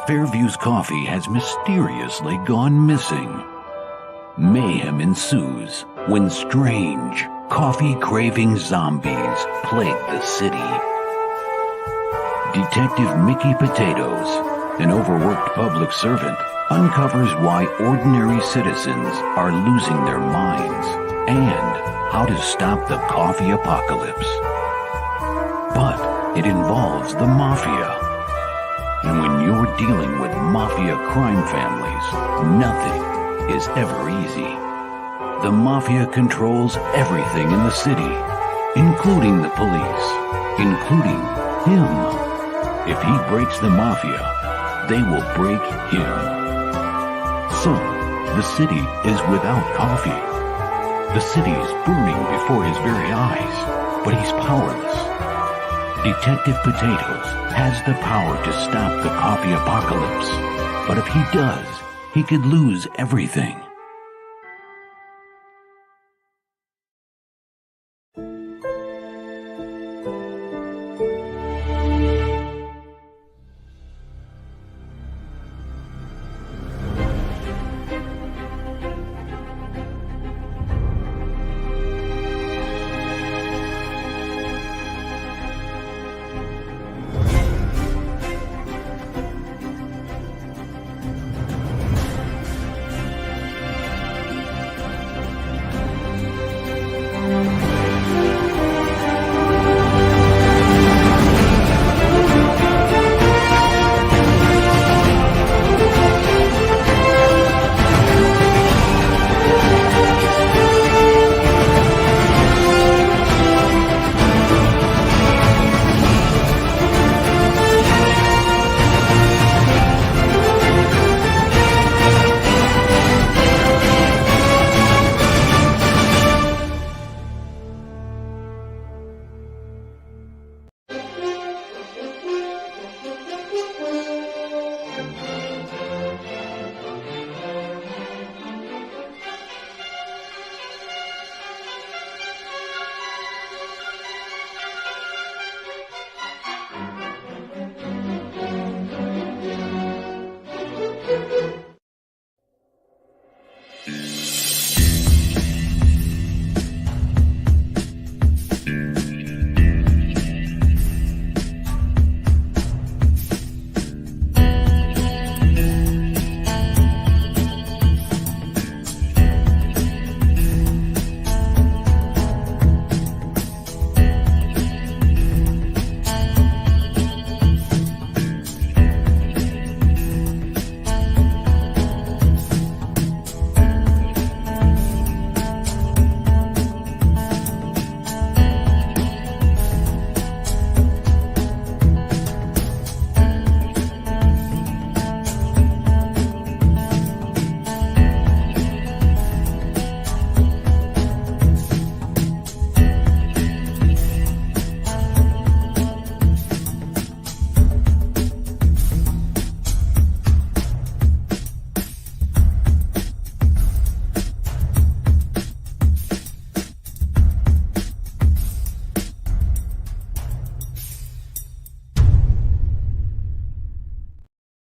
Fairview's coffee has mysteriously gone missing. Mayhem ensues when strange, coffee-craving zombies plague the city. Detective Mickey Potatoes, an overworked public servant, uncovers why ordinary citizens are losing their minds and how to stop the coffee apocalypse. But it involves the mafia. And when you're dealing with mafia crime families, nothing is ever easy. The mafia controls everything in the city, including the police, including him. If he breaks the mafia, they will break him. So, the city is without coffee. The city is burning before his very eyes, but he's powerless. Detective Potatoes has the power to stop the coffee apocalypse, but if he does, he could lose everything.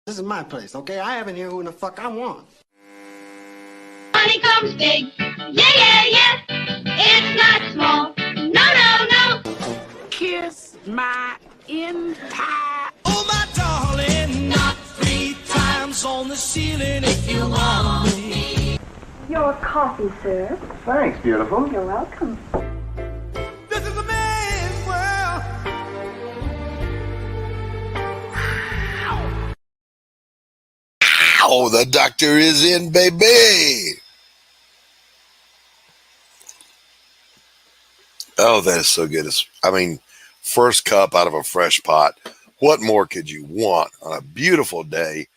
This is my place, okay? I have in here who the fuck I want. Money comes big. Yeah, yeah, yeah. It's not small. No, no, no. Kiss my entire... Oh, my darling, knock 3 times on the ceiling if you want me. Your coffee, sir. Thanks, beautiful. You're welcome. This is a man's world. Oh, the doctor is in, baby. Oh, that is so good. I mean, first cup out of a fresh pot. What more could you want on a beautiful day?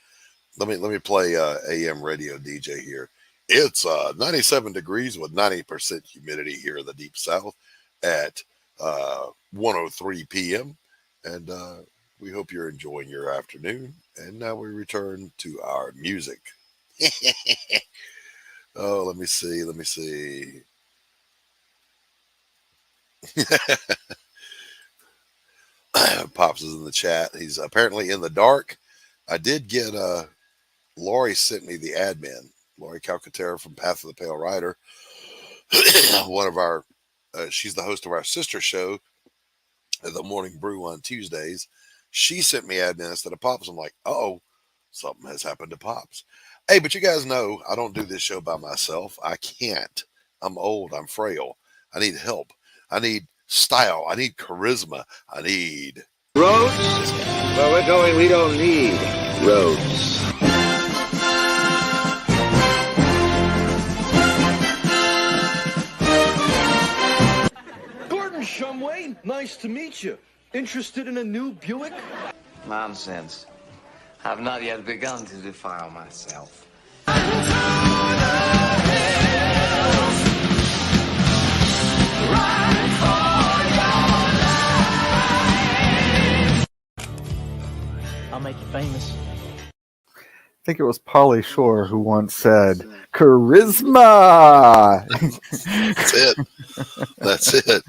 Let me play AM radio DJ here. It's 97 degrees with 90% humidity here in the Deep South at 1:03 p.m. And we hope you're enjoying your afternoon. And now we return to our music. Oh, let me see. Pops is in the chat. He's apparently in the dark I did get Laurie sent me the admin, Laurie Calcaterra from Path of the Pale Rider. One of our, she's the host of our sister show, The Morning Brew on Tuesdays. She sent me admin instead of Pops. I'm like, oh, something has happened to Pops. Hey, but you guys know I don't do this show by myself. I can't. I'm old. I'm frail. I need help. I need style. I need charisma. I need roads. Where we're going, we don't need roads. Gordon Shumway, nice to meet you. Interested in a new Buick? Nonsense. I've not yet begun to defile myself. I'll make you famous. I think it was Pauly Shore who once said, charisma. That's it. That's it.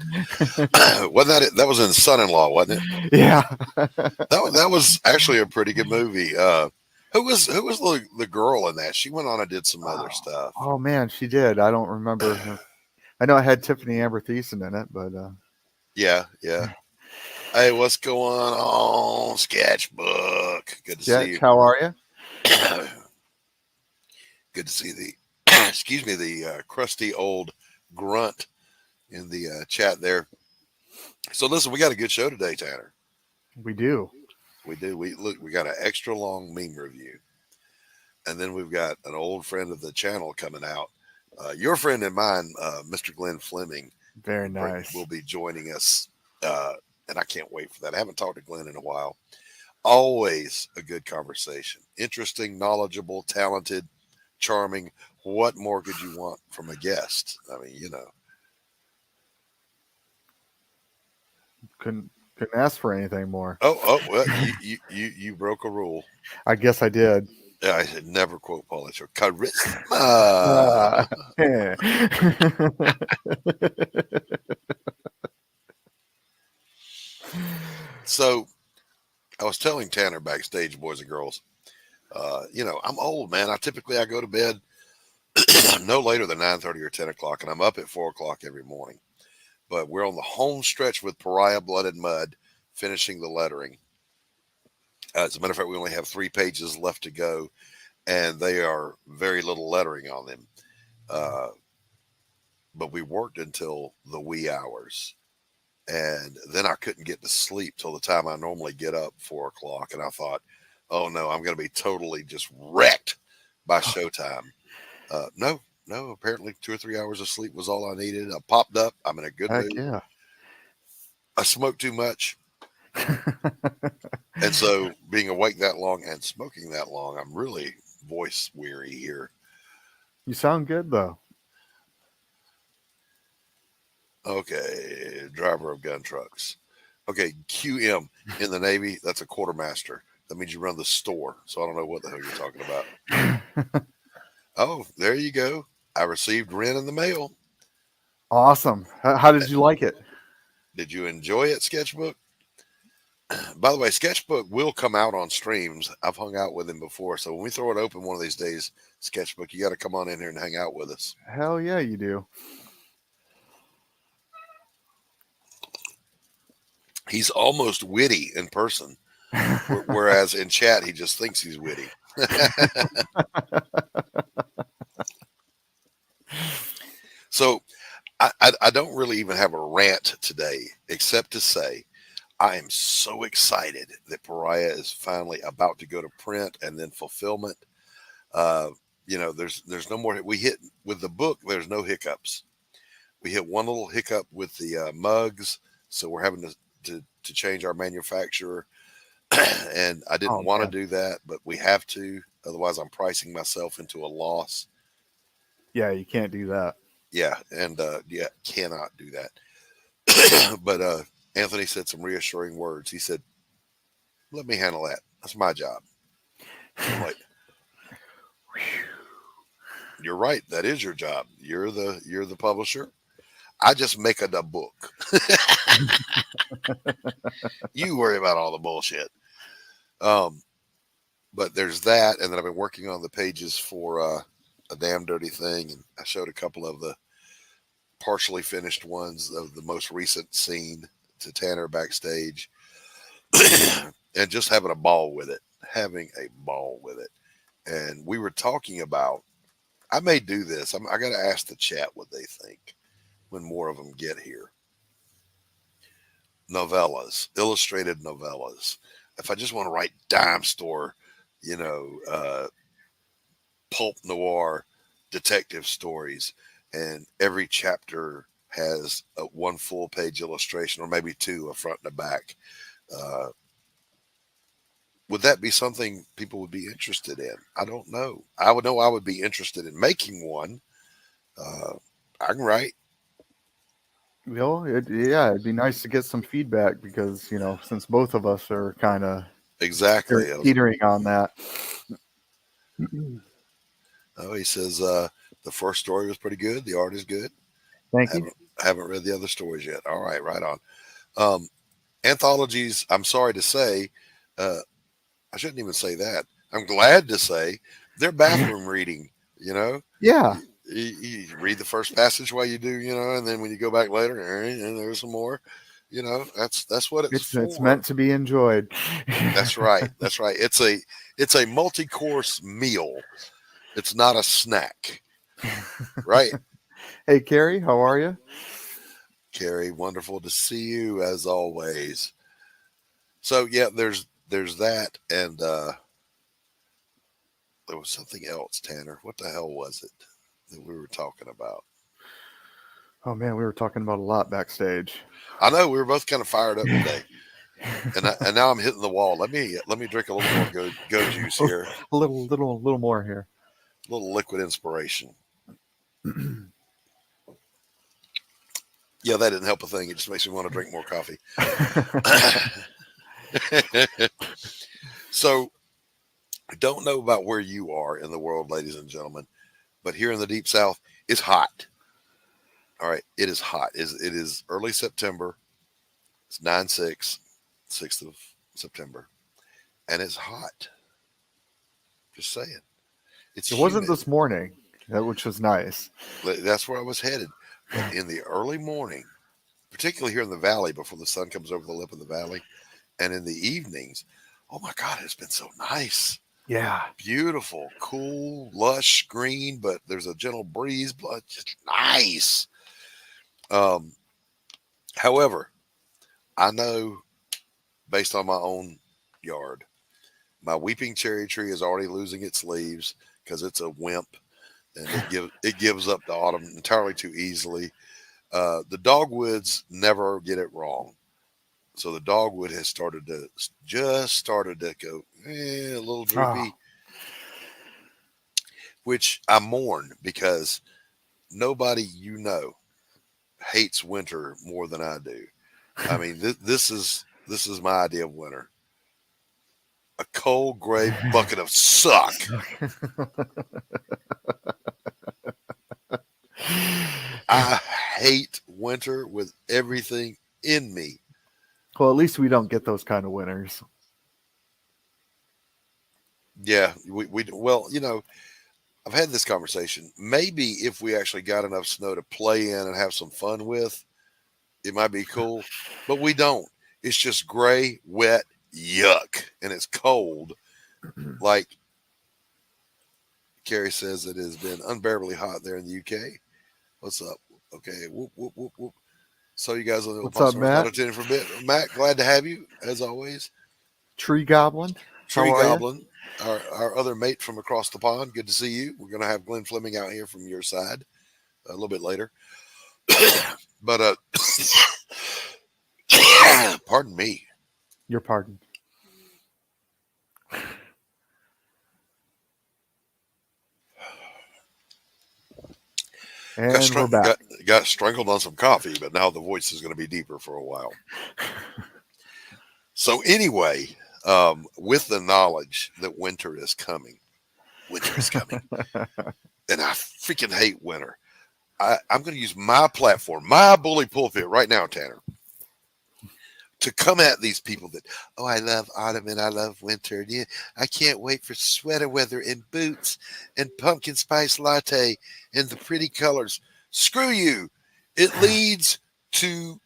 Wasn't that it? That was in Son-in-Law, wasn't it? Yeah. That was actually a pretty good movie. Who was the girl in that? She went on and did some other stuff. Oh man, she did. I don't remember her. I know I had Tiffany Amber Thiessen in it, but yeah. Hey, what's going on, Sketchbook? Good to see you. How are you? Good to see the excuse me, the crusty old grunt in the chat there. So listen, we got a good show today, Tanner. We do. We got an extra long meme review, and then we've got an old friend of the channel coming out. Your friend and mine, Mr. Glenn Fleming, very nice, will be joining us, and I can't wait for that. I haven't talked to Glenn in a while. Always a good conversation, interesting, knowledgeable, talented, charming. What more could you want from a guest? I mean, you know, couldn't ask for anything more. Oh, well, you broke a rule. I guess I did. Yeah, I should never quote Pauly Shore. Charisma. So I was telling Tanner backstage, boys and girls, you know, I'm old, man. I go to bed no later than 9:30 or 10 o'clock, and I'm up at 4 o'clock every morning. But we're on the home stretch with Pariah Blood and Mud, finishing the lettering. As a matter of fact, we only have 3 pages left to go, and they are very little lettering on them. But we worked until the wee hours, and then I couldn't get to sleep till the time I normally get up, 4 o'clock. And I thought, oh no, I'm going to be totally just wrecked by showtime. No, apparently 2 or 3 hours of sleep was all I needed. I popped up. I'm in a good mood. Yeah. I smoked too much. And so being awake that long and smoking that long, I'm really voice weary here. You sound good though. Okay. Driver of gun trucks. Okay. QM in the Navy. That's a quartermaster. That means you run the store. So I don't know what the hell you're talking about. Oh, there you go. I received Ren in the mail. Awesome. How did you like it? Did you enjoy it, Sketchbook? By the way, Sketchbook will come out on streams. I've hung out with him before. So when we throw it open one of these days, Sketchbook, you got to come on in here and hang out with us. Hell yeah, you do. He's almost witty in person, whereas in chat, he just thinks he's witty. So I don't really even have a rant today, except to say I am so excited that Pariah is finally about to go to print and then fulfillment. You know, there's no more. We hit with the book. There's no hiccups. We hit one little hiccup with the mugs, so we're having to change our manufacturer. And I didn't want to do that, but we have to. Otherwise, I'm pricing myself into a loss. Yeah, you can't do that. Yeah, and cannot do that. But Anthony said some reassuring words. He said, "Let me handle that. That's my job." I'm like, "You're right. That is your job. You're the publisher. I just make a book. You worry about all the bullshit." but there's that, and then I've been working on the pages for A Damn Dirty Thing, and I showed a couple of the partially finished ones of the most recent scene to Tanner backstage, and just having a ball with it. And we were talking about, I may do this. I got to ask the chat what they think when more of them get here. Novellas, illustrated novellas. If I just want to write dime store, pulp noir detective stories, and every chapter has one full page illustration, or maybe two, a front and a back. Would that be something people would be interested in? I don't know. I would be interested in making one. I can write. Well, it'd be nice to get some feedback because, since both of us are kind of exactly teetering on that. Oh, he says the first story was pretty good. The art is good. Thank you. Haven't read the other stories yet. All right, right on. Anthologies, I'm sorry to say, I shouldn't even say that. I'm glad to say they're bathroom reading, Yeah. You read the first passage while you do, and then when you go back later, and there's some more, that's what it's for. It's meant to be enjoyed. That's right. That's right. It's a multi-course meal. It's not a snack. Right. Hey, Carrie, how are you? Carrie, wonderful to see you as always. So yeah, there's that, and there was something else, Tanner. What the hell was it that we were talking about? Oh man, we were talking about a lot backstage. I know, we were both kind of fired up today, and now I'm hitting the wall. Let me drink a little more go juice here. A little more here. A little liquid inspiration. Yeah, that didn't help a thing. It just makes me want to drink more coffee. So, I don't know about where you are in the world, ladies and gentlemen, but here in the Deep South, it's hot. All right, it is hot. It is early September. It's 9/6, 6th of September, and it's hot. Just saying. It wasn't this morning, which was nice. That's where I was headed. But in the early morning, particularly here in the valley before the sun comes over the lip of the valley, and in the evenings, oh my God, it's been so nice. Yeah. Beautiful, cool, lush green, but there's a gentle breeze, but just nice. However, I know based on my own yard, my weeping cherry tree is already losing its leaves because it's a wimp, and it gives up the autumn entirely too easily. The dogwoods never get it wrong. So the dogwood has started to go a little droopy, which I mourn because nobody hates winter more than I do. I mean, this is my idea of winter: a cold gray bucket of suck. I hate winter with everything in me. Well, at least we don't get those kind of winters. Yeah, well, I've had this conversation. Maybe if we actually got enough snow to play in and have some fun with, it might be cool, but we don't. It's just gray, wet, yuck, and it's cold. Like Carrie says, it has been unbearably hot there in the UK. What's up? Okay, whoop, whoop, whoop, whoop. So you guys on the What's up, Matt? For a bit. Matt, glad to have you as always. Tree Goblin. Tree Goblin, our other mate from across the pond. Good to see you. We're going to have Glenn Fleming out here from your side a little bit later. But pardon me. Your pardon. And we're back. Got strangled on some coffee, but now the voice is going to be deeper for a while. So anyway, with the knowledge that winter is coming, and I freaking hate winter. I'm going to use my platform, my bully pulpit right now, Tanner, to come at these people that, oh, I love autumn and I love winter. Yeah, I can't wait for sweater weather and boots and pumpkin spice latte and the pretty colors. Screw you. It leads to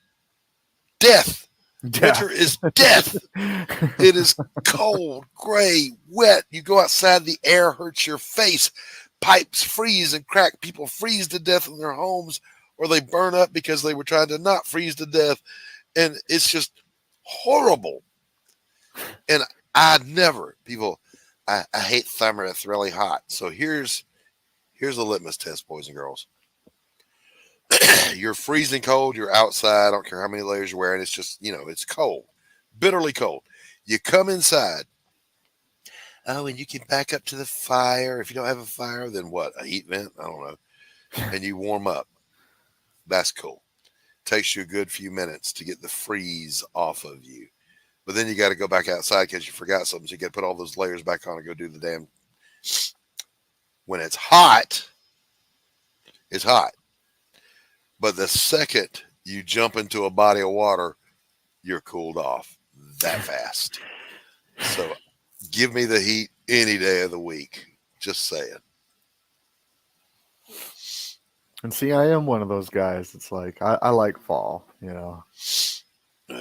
death. Winter is death. It is cold, gray, wet. You go outside, the air hurts your face. Pipes freeze and crack. People freeze to death in their homes, or they burn up because they were trying to not freeze to death. And it's just horrible. And I hate summer. It's really hot. So here's a litmus test, boys and girls. You're freezing cold. You're outside. I don't care how many layers you're wearing. It's just, it's cold, bitterly cold. You come inside. Oh, and you can back up to the fire. If you don't have a fire, then what? A heat vent? I don't know. And you warm up. That's cool. Takes you a good few minutes to get the freeze off of you. But then you got to go back outside because you forgot something. So you got to put all those layers back on and go do the damn. When it's hot, it's hot. But the second you jump into a body of water, you're cooled off that fast. So give me the heat any day of the week. Just saying. And see, I am one of those guys. It's like I like fall,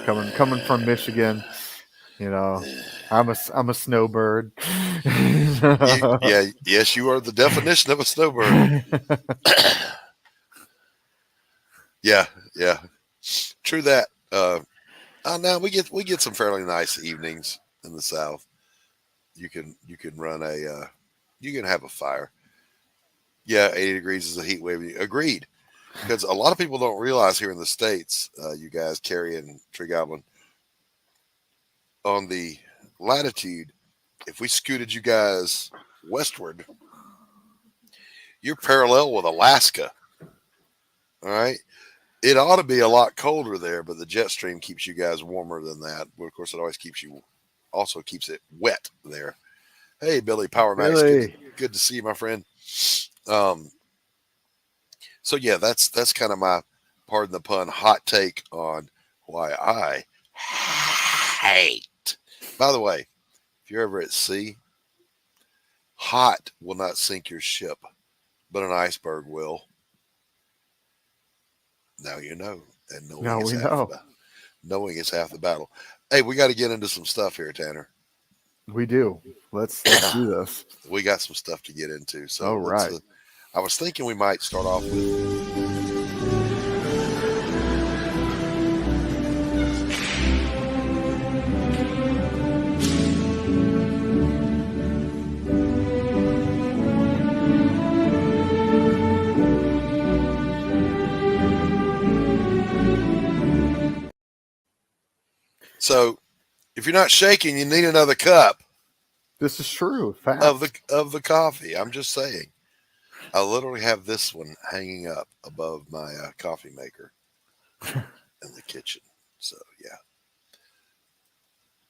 Coming from Michigan, I'm a snowbird. Yes, you are the definition of a snowbird. Yeah. True that. Now we get some fairly nice evenings in the South. You can run you can have a fire. Yeah, 80 degrees is a heat wave. Agreed. Because a lot of people don't realize here in the States, you guys, Carrie and Tree Goblin, on the latitude, if we scooted you guys westward, you're parallel with Alaska. All right. It ought to be a lot colder there, but the jet stream keeps you guys warmer than that. But of course, it always keeps it wet there. Hey, Billy Power Max, good to see you, my friend. So yeah, that's kind of my, pardon the pun, hot take on why I hate. By the way, if you're ever at sea, hot will not sink your ship, but an iceberg will. Now you know, and knowing is half the battle. Hey, we got to get into some stuff here, Tanner. We do. Let's do this. We got some stuff to get into. So, all right. I was thinking we might start off with. So, if you're not shaking, you need another cup. This is true. Fact. Of the coffee. I'm just saying. I literally have this one hanging up above my coffee maker in the kitchen. So, yeah.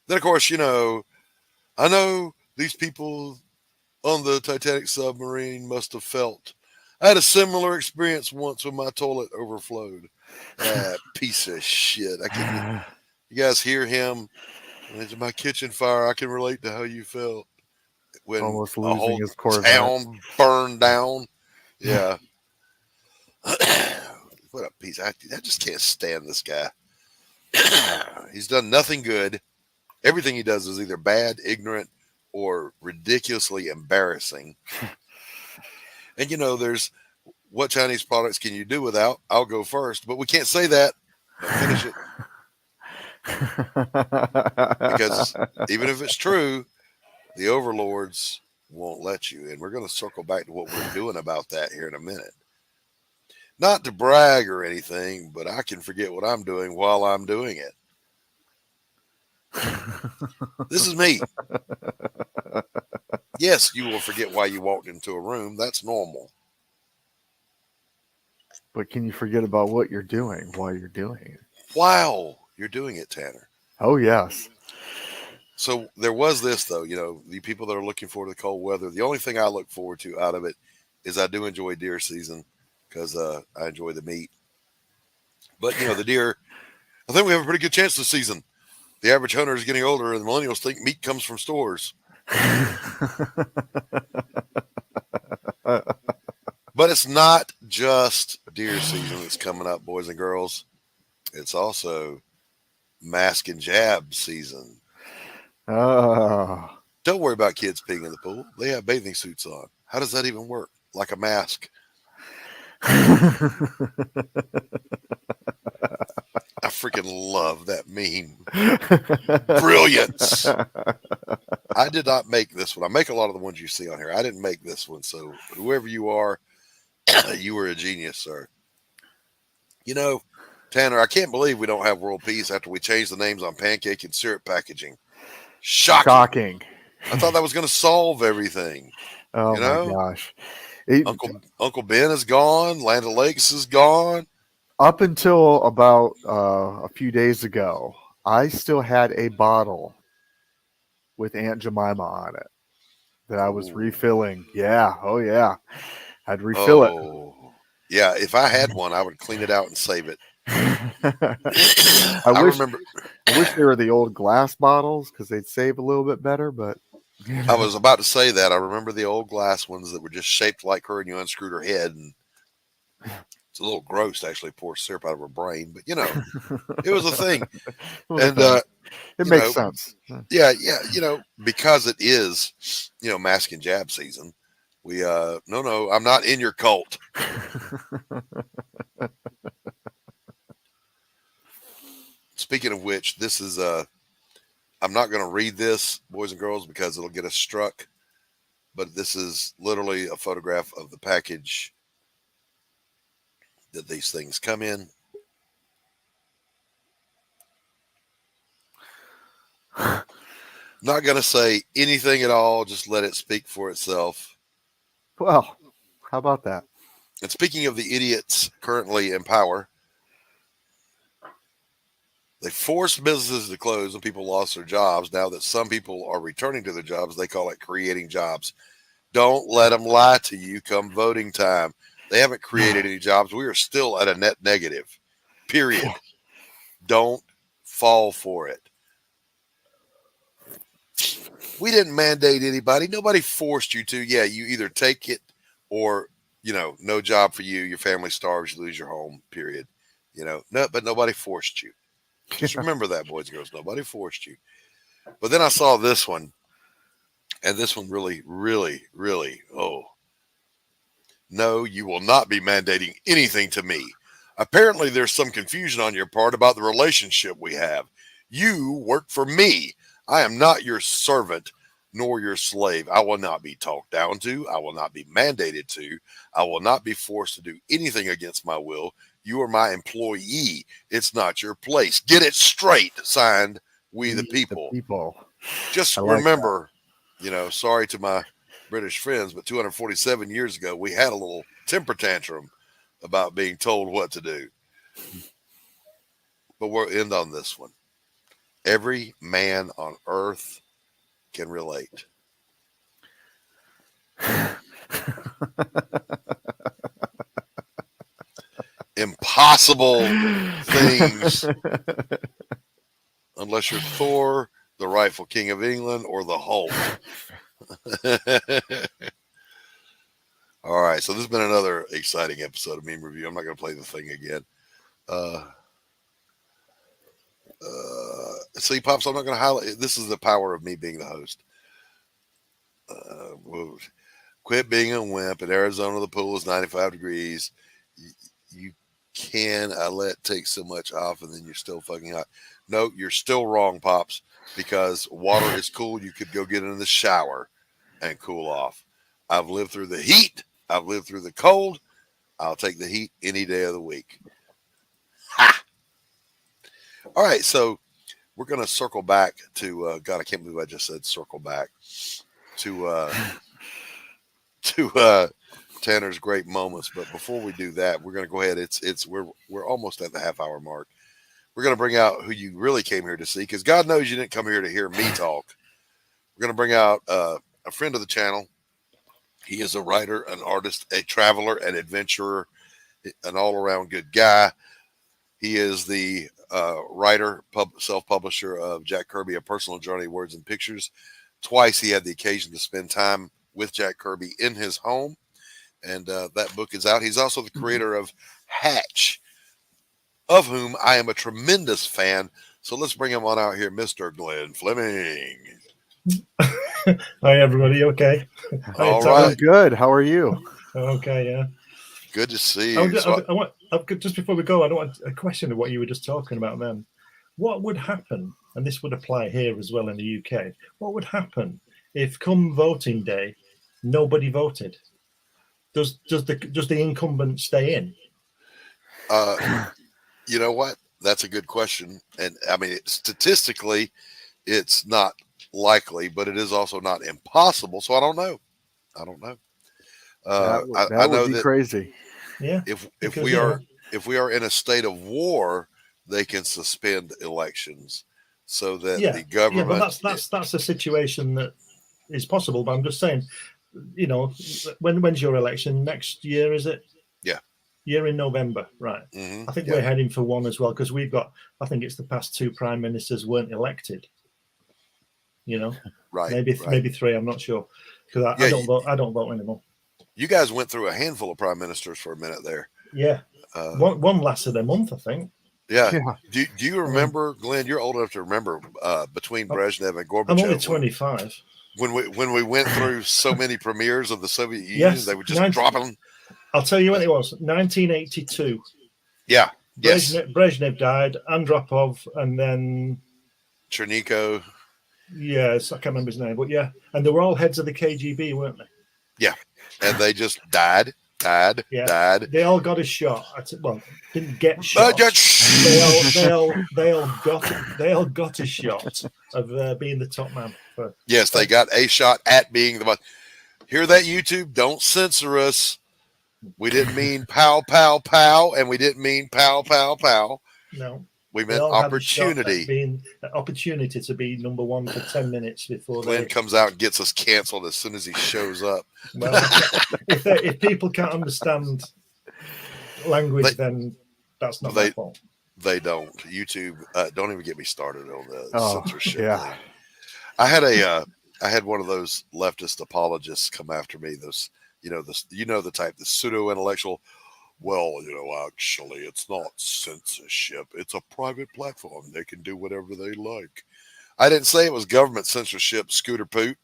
Then, of course, I know these people on the Titanic submarine must have felt. I had a similar experience once when my toilet overflowed. That piece of shit. You guys hear him? Into my kitchen fire. I can relate to how you felt when almost a losing whole his Corvette. Town burned down. Yeah. What a piece. I just can't stand this guy. He's done nothing good. Everything he does is either bad, ignorant, or ridiculously embarrassing. And there's what Chinese products can you do without? I'll go first, but we can't say that. Don't finish it. Because even if it's true, the overlords won't let you. And we're going to circle back to what we're doing about that here in a minute. Not to brag or anything, but I can forget what I'm doing while I'm doing it. This is me. Yes, you will forget why you walked into a room. That's normal. But can you forget about what you're doing while you're doing it? Wow. You're doing it, Tanner. Oh, yes. So there was this, though, the people that are looking forward to the cold weather, the only thing I look forward to out of it is I do enjoy deer season because I enjoy the meat. But, the deer, I think we have a pretty good chance this season. The average hunter is getting older, and the millennials think meat comes from stores. But it's not just deer season that's coming up, boys and girls. It's also mask and jab season. Oh. Don't worry about kids peeing in the pool. They have bathing suits on. How does that even work? Like a mask. I freaking love that meme. Brilliance. I did not make this one. I make a lot of the ones you see on here. I didn't make this one. So whoever you are, you were a genius, sir. You know, Tanner, I can't believe we don't have world peace after we changed the names on pancake and syrup packaging. Shocking. I thought that was going to solve everything. Oh, you know? my gosh. Uncle Ben is gone. Land O'Lakes is gone. Up until about a few days ago, I still had a bottle with Aunt Jemima on it that I was refilling. Yeah. Oh, yeah. I'd refill it. Yeah. If I had one, I would clean it out and save it. I wish they were the old glass bottles because they'd save a little bit better, but I was about to say that. I remember the old glass ones that were just shaped like her, and you unscrewed her head, and it's a little gross to actually pour syrup out of her brain, but you know, it was a thing. And it makes sense. Yeah, you know, because it is, you know, mask and jab season. We no, I'm not in your cult. Speaking of which, this is I'm not going to read this, boys and girls, because it'll get us struck. But this is literally a photograph of the package that these things come in. Not going to say anything at all. Just let it speak for itself. Well, how about that? And speaking of the idiots currently in power, they forced businesses to close and people lost their jobs. Now that some people are returning to their jobs, they call it creating jobs. Don't let them lie to you come voting time. They haven't created any jobs. We are still at a net negative, period. Don't fall for it. We didn't mandate anybody. Nobody forced you to. Yeah, you either take it or, you know, no job for you. Your family starves, you lose your home, period. You know, no, but nobody forced you. Just remember that, boys and girls. Nobody forced you. But then I saw this one, and this one really, no, you will not be mandating anything to me. Apparently, there's some confusion on your part about the relationship we have. You work for me. I am not your servant nor your slave. I will not be talked down to. I will not be mandated to. I will not be forced to do anything against my will. You are my employee. It's not your place. Get it straight. Signed, We the People. Just remember, you know, sorry to my British friends, but 247 years ago, we had a little temper tantrum about being told what to do. But we'll end on this one. Every man on earth can relate. Impossible things, unless you're Thor, the rightful king of England, or the Hulk. All right, so this has been another exciting episode of Meme Review. I'm not going to play the thing again. See, Pops, I'm not going to highlight. This is the power of me being the host. Quit being a wimp. In Arizona, the pool is 95 degrees. You can take so much off, and then you're still fucking hot. No, you're still wrong, Pops, because water is cool. You could go get in the shower and cool off. I've lived through the heat. I've lived through the cold. I'll take the heat any day of the week. Ha! All right, so we're going to circle back to, God, I can't believe I just said circle back to Tanner's great moments. But before we do that, we're going to go ahead. We're almost at the half-hour mark. We're going to bring out who you really came here to see, because God knows you didn't come here to hear me talk. We're going to bring out a friend of the channel. He is a writer, an artist, a traveler, an adventurer, an all-around good guy. He is the writer, self-publisher of Jack Kirby, A Personal Journey, Words and Pictures. Twice he had the occasion to spend time with Jack Kirby in his home, and that book is out. He's also the creator of Hatch, of whom I am a tremendous fan. So let's bring him on out here, Mr. Glenn Fleming. Hi, everybody. Okay. All right. Good. How are you? Okay. Yeah. Good to see you. Just before we go, I want a question of what you were just talking about then. What would happen, and this would apply here as well in the UK, what would happen if come voting day, nobody voted? Does the incumbent stay in? You know what? That's a good question. And I mean, statistically, it's not likely, but it is also not impossible. So I don't know. That would be crazy. Yeah. If we are in a state of war, they can suspend elections so that the government. Yeah, but that's a situation that is possible. But I'm just saying, when's your election? Next year, is it? Yeah. Year in November, right? Mm-hmm. I think we're heading for one as well because we've got. I think it's the past 2 prime ministers weren't elected. Right? Maybe 3. I'm not sure because I don't vote. I don't vote anymore. You guys went through a handful of prime ministers for a minute there. Yeah. One lasted a month, I think. Yeah. Do you remember, Glenn? You're old enough to remember between Brezhnev and Gorbachev. I'm only 25. When we went through so many premieres of the Soviet Union, they would just drop them. I'll tell you when it was. 1982. Yeah. Brezhnev died, Andropov, and then Chernenko. Yes, I can't remember his name, but yeah, and they were all heads of the KGB, weren't they? Yeah, and they just died. They all got a shot. Didn't get shot. They all got a shot of being the top man. Yes, they got a shot at being the. Hear that, YouTube? Don't censor us. We didn't mean pow pow pow, and we didn't mean pow pow pow. No. We meant opportunity. Being opportunity to be number 1 for 10 minutes before Glenn comes out and gets us canceled as soon as he shows up. Well, if people can't understand language, then that's not their fault. They don't. YouTube, don't even get me started on the censorship. Yeah. I had one of those leftist apologists come after me. Those, the type, the pseudo intellectual. Well, actually, it's not censorship. It's a private platform. They can do whatever they like. I didn't say it was government censorship, Scooter Poot,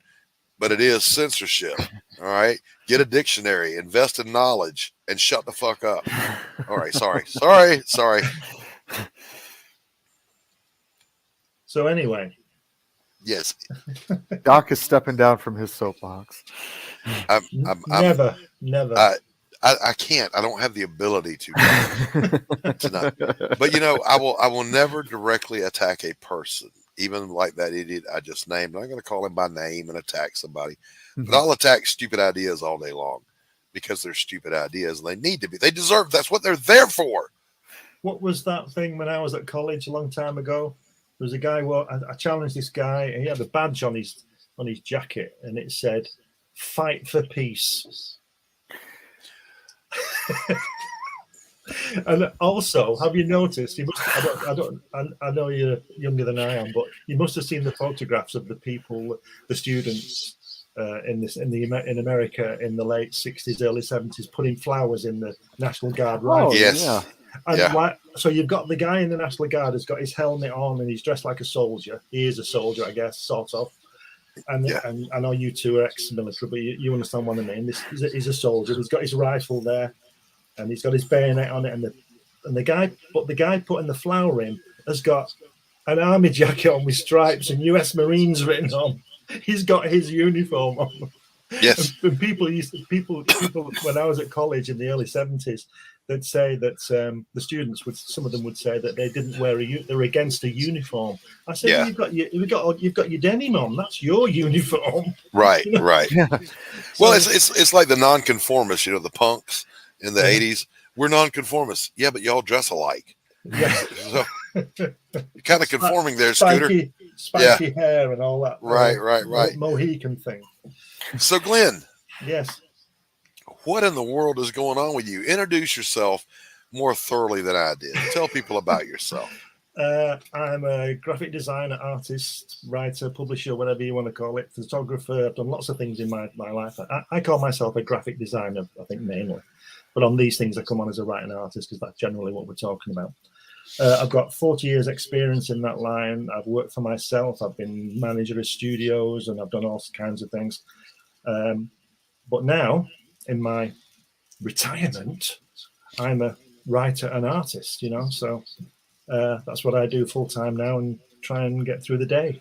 but it is censorship. All right? Get a dictionary, invest in knowledge, and shut the fuck up. All right, sorry. So anyway. Yes. Doc is stepping down from his soapbox. Never. I can't. I don't have the ability to not. But I will never directly attack a person, even like that idiot I just named. I'm not going to call him by name and attack somebody, but I'll attack stupid ideas all day long because they're stupid ideas and they need to be. They deserve. That's what they're there for. What was that thing when I was at college a long time ago? There was a guy. Well, I challenged this guy, and he had a badge on his jacket, and it said "Fight for Peace." And also, have you noticed? I know you're younger than I am, but you must have seen the photographs of the people, the students in America in the late 60s, early 70s, putting flowers in the National Guard. Right? Oh, yes. Yeah. And so you've got the guy in the National Guard who's got his helmet on and he's dressed like a soldier. He is a soldier, I guess, sort of. And I know you two are ex-military, but you understand what I mean. He's a soldier. He's got his rifle there, and he's got his bayonet on it. And the guy putting the flower in has got an army jacket on with stripes and U.S. Marines written on. He's got his uniform on. Yes. And people when I was at college in the early 70s, they'd say that some of them would say that they didn't wear they're against a uniform. I said, you've got your denim on. That's your uniform. Right, right. Well, it's like the nonconformists, the punks in the 80s. We're nonconformists. Yeah, but y'all dress alike. Yeah. So, you're kind of conforming there, Scooter. Spiky hair and all that. Right. Mohican thing. So, Glenn. Yes. What in the world is going on with you? Introduce yourself. more thoroughly than I did. Tell people about yourself. I'm a graphic designer, artist, writer, publisher, whatever you want to call it, photographer. I've done lots of things in my life. I call myself a graphic designer, I think, mainly. But on these things, I come on as a writing artist because that's generally what we're talking about. I've got 40 years experience in that line. I've worked for myself. I've been manager of studios and I've done all kinds of things. But now, in my retirement, I'm a writer and artist, you know, so that's what I do full time now and try and get through the day.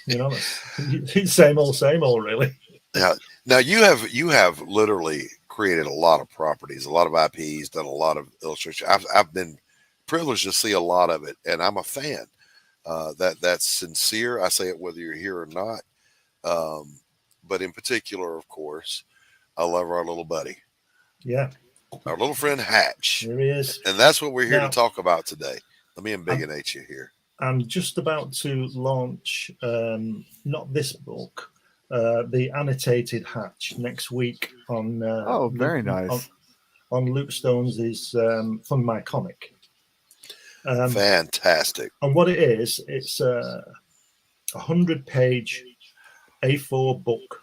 You know, it's same old, really. Now you have literally created a lot of properties, a lot of IPs, done a lot of illustration. I've been privileged to see a lot of it, and I'm a fan. That's sincere. I say it whether you're here or not. But in particular, of course, I love our little buddy. Yeah. Our little friend Hatch. Here he is. And that's what we're here to talk about today. Let me embiggenate you here. I'm just about to launch, not this book, the annotated Hatch next week on. Very nice. On Luke Stone's Fund My Comic. Fantastic. And what it is, it's a 100-page A4 book,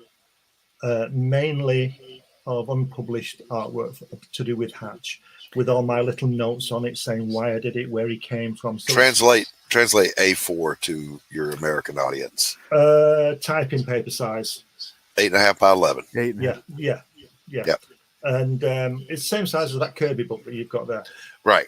mainly of unpublished artwork to do with Hatch, with all my little notes on it saying why I did it, where he came from. So translate A4 to your American audience. Typing paper size. 8.5 by 11. Yeah. And it's the same size as that Kirby book that you've got there. Right.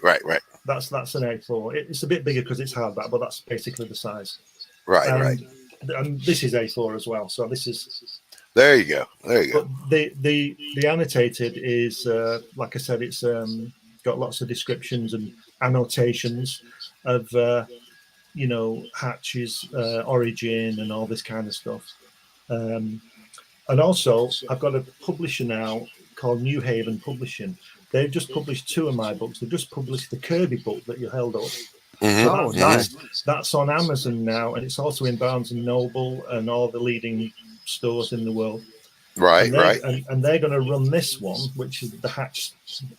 That's an A4. It's a bit bigger because it's hardback, but that's basically the size. Right. And this is A4 as well. So this is. There you go. But the annotated is, like I said, it's got lots of descriptions and annotations of, Hatch's origin and all this kind of stuff. And also, I've got a publisher now called New Haven Publishing. They've just published 2 of my books. They've just published the Kirby book that you held up. Mm-hmm. Nice. That's on Amazon now, and it's also in Barnes and Noble and all the leading stores in the world. Right. And they're going to run this one, which is the Hatch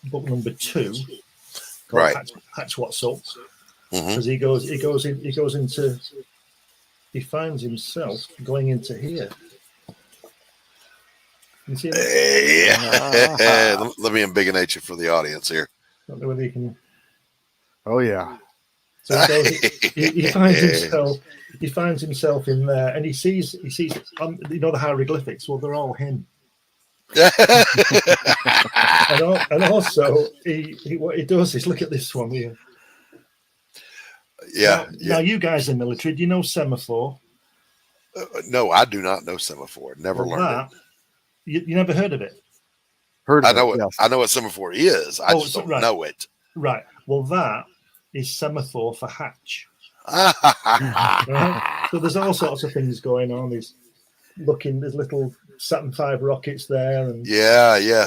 book number 2, called right. Hatch What's Up, because he finds himself going into here. You see that? Let me embiggenate you for the audience here. I don't know whether you can. Oh yeah. So he finds himself in there, and he sees the hieroglyphics. Well, they're all him. and also, what he does is look at this one here. Yeah. Now you guys in the military, do you know semaphore? No, I do not know semaphore. Never learned it. You never heard of it? I know it. Yes. I know what semaphore is. I just don't know it. Right. Well, that is semaphore for Hatch. Right? So there's all sorts of things going on. There's little Saturn V rockets there, and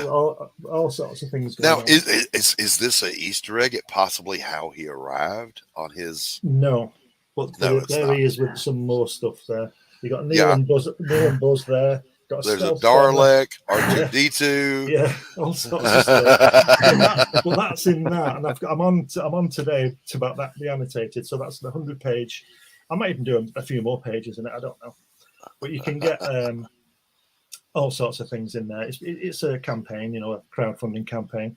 all sorts of things going on. Now, is this an Easter egg at possibly how he arrived on his? No, but there he is with some more stuff there. You got Neil and Buzz there. There's a Dalek, R2D2. Yeah, all sorts of stuff. Well, that's in that, and I'm on today about that, the annotated. So that's the 100-page. I might even do a few more pages in it. I don't know, but you can get all sorts of things in there. It's a campaign, a crowdfunding campaign,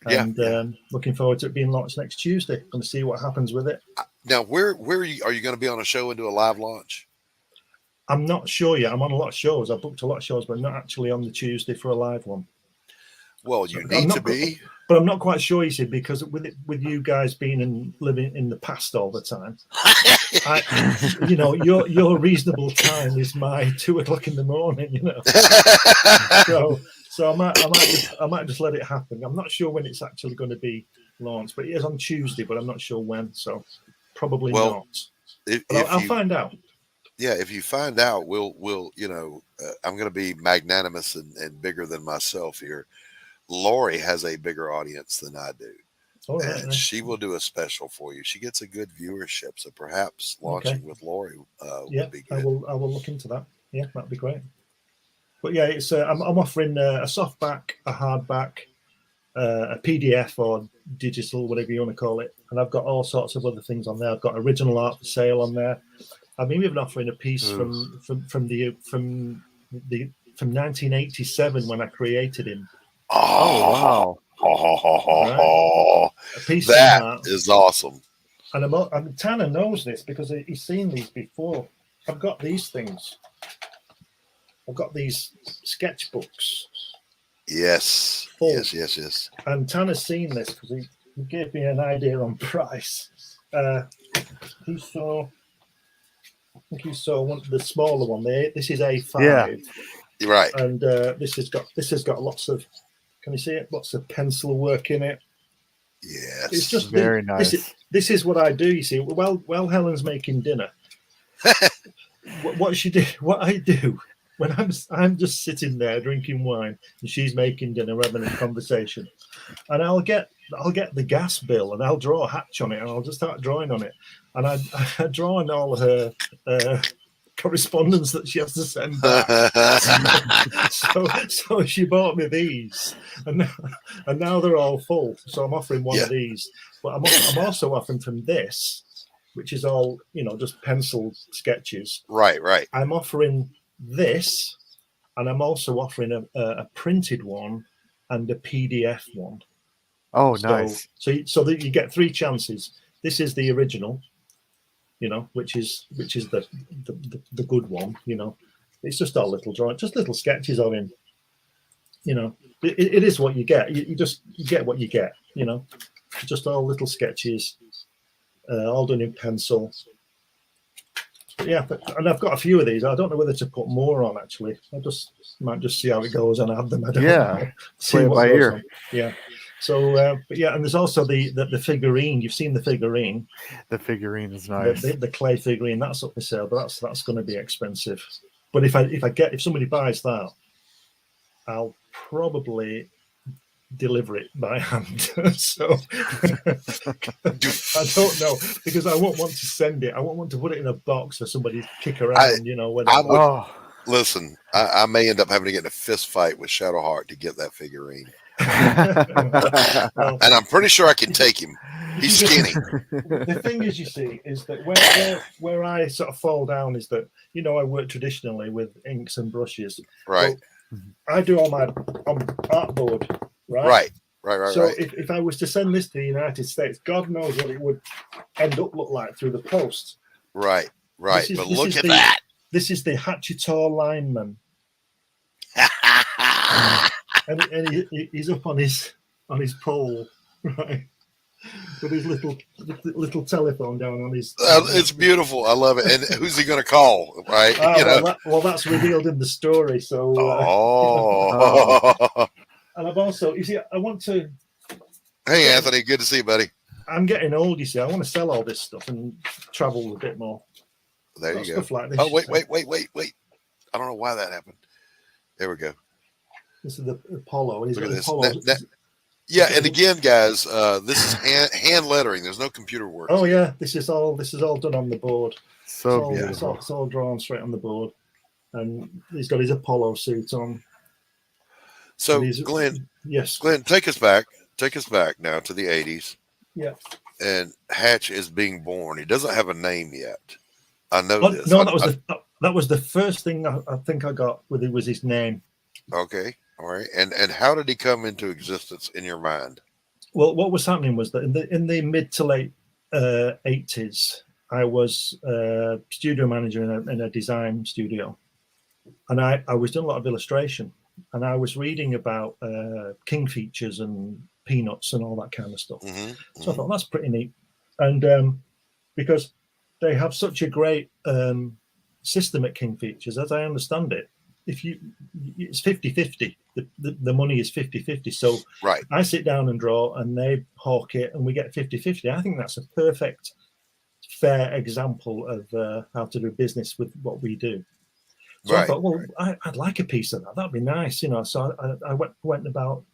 and looking forward to it being launched next Tuesday. Going to see what happens with it. Now, where are you going to be on a show and do a live launch? I'm not sure yet. I'm on a lot of shows. I booked a lot of shows, but not actually on the Tuesday for a live one. Well, you need to be. But I'm not quite sure, you see, because with you guys being living in the past all the time, your reasonable time is my 2:00 in the morning. So I might just let it happen. I'm not sure when it's actually going to be launched, but it is on Tuesday. But I'm not sure when. So probably not. I'll find out. Yeah, if you find out, we'll I'm going to be magnanimous and bigger than myself here. Laurie has a bigger audience than I do. And she will do a special for you. She gets a good viewership, so perhaps launching with Laurie would be good. I will look into that. Yeah, that'd be great. But yeah, it's I'm offering a softback, a hardback, a PDF or digital, whatever you want to call it, and I've got all sorts of other things on there. I've got original art for sale on there. I've been even offering a piece from 1987 when I created him. Oh wow! Right? A piece That is awesome. And Tanner knows this because he's seen these before. I've got these things. I've got these sketchbooks. Yes. Full. Yes. And Tanner's seen this because he gave me an idea on price. He saw one, the smaller one there. This is A5. Yeah. Right. And this has got lots of. Can you see it? Lots of pencil work in it. Yes. It's just very nice. This is what I do. You see, while Helen's making dinner, what I do when I'm just sitting there drinking wine and she's making dinner, having a conversation, and I'll get the gas bill and I'll draw a hatch on it and I'll just start drawing on it, and I draw on all her correspondence that she has to send back. so she bought me these, and now they're all full. So I'm offering one of these, but I'm also offering from this, which is all just pencil sketches. Right. I'm offering this, and I'm also offering a printed one and a PDF one. Oh, nice. So that you get 3 chances. This is the original, which is the good one. It's just all little drawing, just little sketches of him. It is what you get. You get what you get. Just all little sketches, all done in pencil. Yeah, and I've got a few of these. I don't know whether to put more on. Actually, might just see how it goes and add them. I don't know. See play it by ear. Yeah. So, but yeah, and there's also the figurine. You've seen the figurine. The figurine is nice. The clay figurine, that's up for sale, but that's going to be expensive. But if somebody buys that, I'll probably deliver it by hand. So I don't know, because I won't want to send it. I won't want to put it in a box for somebody to kick around. Listen, I may end up having to get in a fist fight with Shadowheart to get that figurine. And I'm pretty sure I can take him. He's skinny. The thing is, you see, is that where I sort of fall down is that I work traditionally with inks and brushes. Right. So I do all my artboard. Right. So if I was to send this to the United States, God knows what it would end up look like through the post. Right. But look at that. This is the Hatchetor lineman. and he's up on his pole, right, with his little telephone down on his. It's beautiful. I love it. And who's he going to call? Right. Well, that's revealed in the story. So. And I've also, I want to. Hey, Anthony, good to see you, buddy. I'm getting old. You see, I want to sell all this stuff and travel a bit more. There you go. Stuff like this. Oh, wait. I don't know why that happened. There we go. This is the Apollo. Look at this. Yeah, and again, guys, this is hand lettering. There's no computer work. Oh yeah, this is all done on the board. So beautiful. It's all drawn straight on the board, and he's got his Apollo suit on. So, Glenn, take us back now to the 80s. Yeah. And Hatch is being born. He doesn't have a name yet. I know this. No, that was the first thing I think I got with it was his name. Okay. All right. And how did he come into existence in your mind? Well, what was happening was that in the mid to late 80s, I was studio manager in a design studio, and I was doing a lot of illustration, and I was reading about king features and peanuts and all that kind of stuff. So I thought that's pretty neat, and because they have such a great system at King Features, as I understand it, it's 50-50. The money is 50-50. So I sit down and draw, and they hawk it, and we get 50-50. I think that's a perfect, fair example of how to do business with what we do. So I thought, well, I'd like a piece of that. That'd be nice, So I went about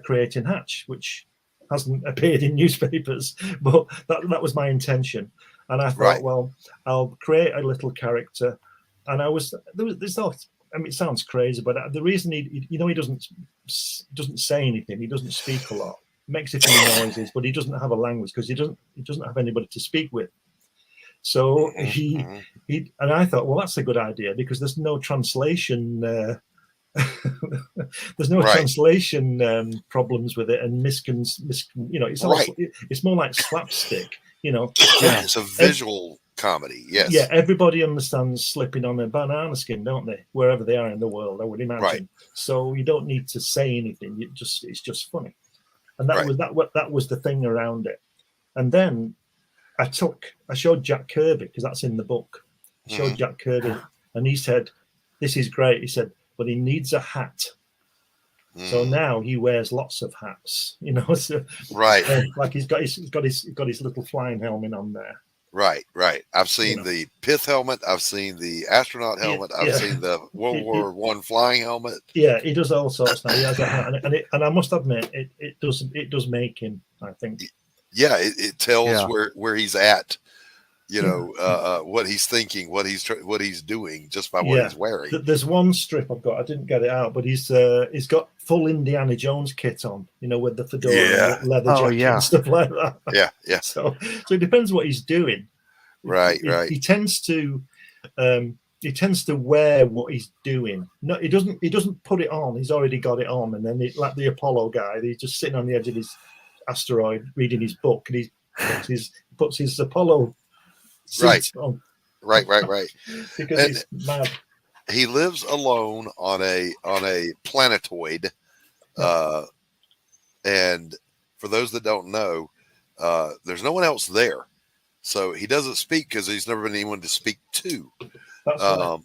creating Hatch, which hasn't appeared in newspapers, but that was my intention. And I thought, well, I'll create a little character. And there's I mean, it sounds crazy, but the reason he doesn't say anything, he doesn't speak a lot, makes a few noises, but he doesn't have a language because he doesn't have anybody to speak with. So he and I thought, well, that's a good idea because there's no translation. There's no translation problems with it, and it's more like slapstick. It's a visual comedy. Yes. Yeah, everybody understands slipping on a banana skin, don't they? Wherever they are in the world, I would imagine. Right. So you don't need to say anything. It's just funny, and that was the thing around it. And then I showed Jack Kirby because that's in the book. I showed Jack Kirby, and he said, "This is great." He said, "But he needs a hat." So now he wears lots of hats, So, like he's got his little flying helmet on there. Right. I've seen the pith helmet. I've seen the astronaut helmet. I've seen the World War I flying helmet. Yeah, he does all sorts now. He has a hat, and I must admit, it does make him. I think. Yeah, it tells where he's at. What he's thinking, what he's doing, just by what he's wearing. There's one strip I've got. I didn't get it out, but he's got full Indiana Jones kit on. With the fedora, and leather jacket, and stuff like that. Yeah. So it depends what he's doing. Right. He tends to wear what he's doing. No, he doesn't put it on. He's already got it on, and then like the Apollo guy, he's just sitting on the edge of his asteroid reading his book, and he puts his Apollo. Right. Because he's mad. He lives alone on a planetoid, and for those that don't know, there's no one else there, so he doesn't speak because he's never been anyone to speak to. That's right.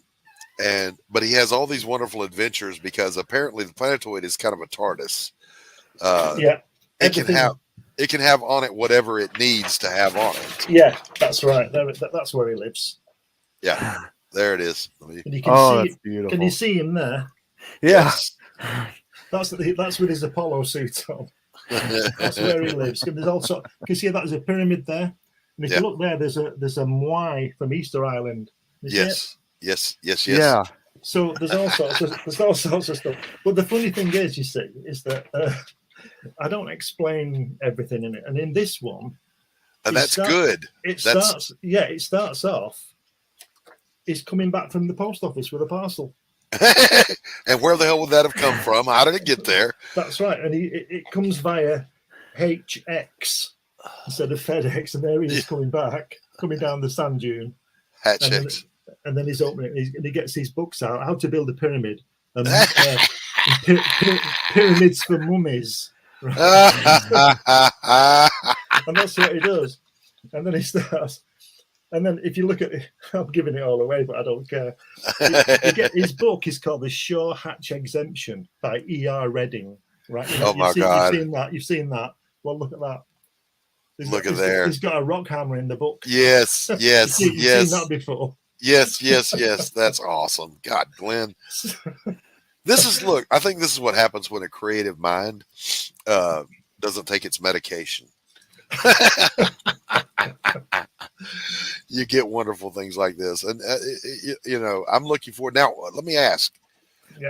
But he has all these wonderful adventures because apparently the planetoid is kind of a TARDIS. It can have on it whatever it needs to have on it. Yeah, that's right. That's where he lives. Yeah, there it is. And you can see, beautiful. Can you see him there? Yeah. That's with his Apollo suit on. That's where he lives. There's also, you can see that there's a pyramid there. And if you look there, there's a Moai from Easter Island. Yes. Yeah. So there's all sorts of stuff. But the funny thing is, you see, is that I don't explain everything in it, and in this one, and that's good. It starts off. He's coming back from the post office with a parcel. And where the hell would that have come from? How did it get there? That's right, and it comes via HX instead of FedEx, and there he is coming down the sand dune. HX. And then he's opening it, and he gets these books out: How to Build a Pyramid, and Pyramids for Mummies. Right? And that's what he does. And then he starts. And then if you look at it, I'm giving it all away, but I don't care. His book is called The Shore Hatch Exemption by E.R. Redding. Right? My God. You've seen that. Well, look at that. Look at there. He's got a rock hammer in the book. Yes. You've seen that before. Yes. That's awesome. God, Glenn. I think this is what happens when a creative mind doesn't take its medication. You get wonderful things like this. And, I'm looking forward. Now, let me ask,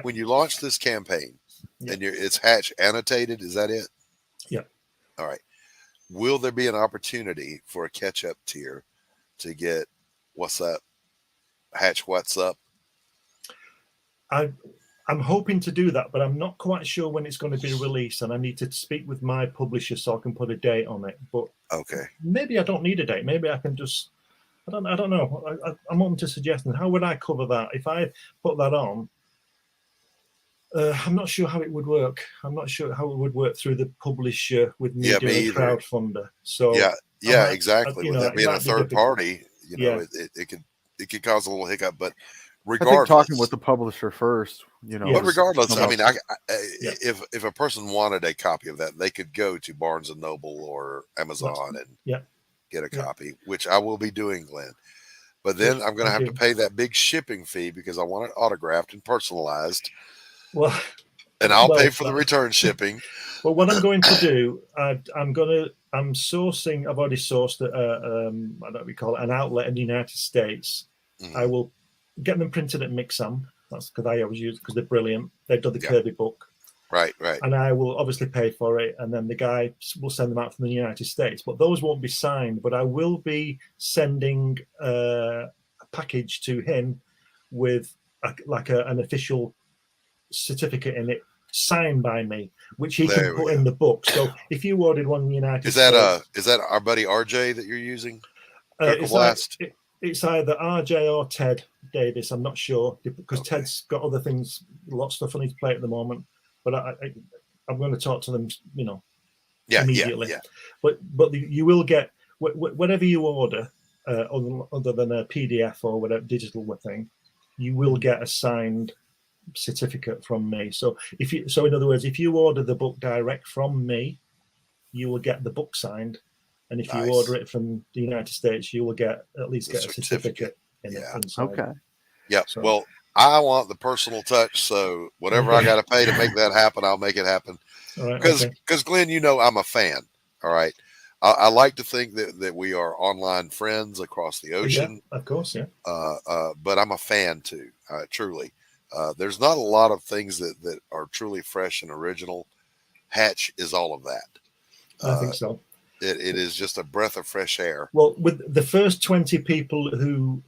when you launch this campaign and it's Hatch annotated, is that it? Yeah. All right. Will there be an opportunity for a catch-up tier to get what's up? Hatch what's up? I'm hoping to do that, but I'm not quite sure when it's going to be released, and I need to speak with my publisher so I can put a date on it. But okay, maybe I don't need a date. Maybe I can just. I don't know. I'm open to suggestions. How would I cover that if I put that on? I'm not sure how it would work. I'm not sure how it would work through the publisher with me doing a crowdfunder. So exactly. With that being a third party, it could cause a little hiccup, but. Regardless, I think talking with the publisher first, But regardless, I mean, if a person wanted a copy of that, they could go to Barnes and Noble or Amazon and get a copy, which I will be doing, Glenn. But then I'm going to have to pay that big shipping fee because I want it autographed and personalized. Well, and I'll pay for the return shipping. Well, what I'm going to do, I'm sourcing. I've already sourced I don't know what we call it, an outlet in the United States. I will get them printed at Mixam. That's because I always use because they're brilliant. They've done the Kirby book. Right. And I will obviously pay for it, and then the guy will send them out from the United States. But those won't be signed. But I will be sending a package to him with an official certificate in it, signed by me, which he can put in the book. So if you ordered one in the United States, is that our buddy RJ that you're using? It's either RJ or Ted Davis. I'm not sure because Ted's got other things, a lot of stuff on his plate at the moment. But I'm going to talk to them, immediately. Yeah. But you will get whatever you order, other than a PDF or whatever digital thing, you will get a signed certificate from me. So in other words, if you order the book direct from me, you will get the book signed, and if you order it from the United States, you will get a certificate in it inside. Okay. Yeah. So, well, I want the personal touch, so whatever I got to pay to make that happen, I'll make it happen. Because Glenn, I'm a fan. All right. I like to think that we are online friends across the ocean. Yeah, of course, yeah. But I'm a fan too, truly. There's not a lot of things that are truly fresh and original. Hatch is all of that. I think so. It is just a breath of fresh air. Well, with the first 20 people who,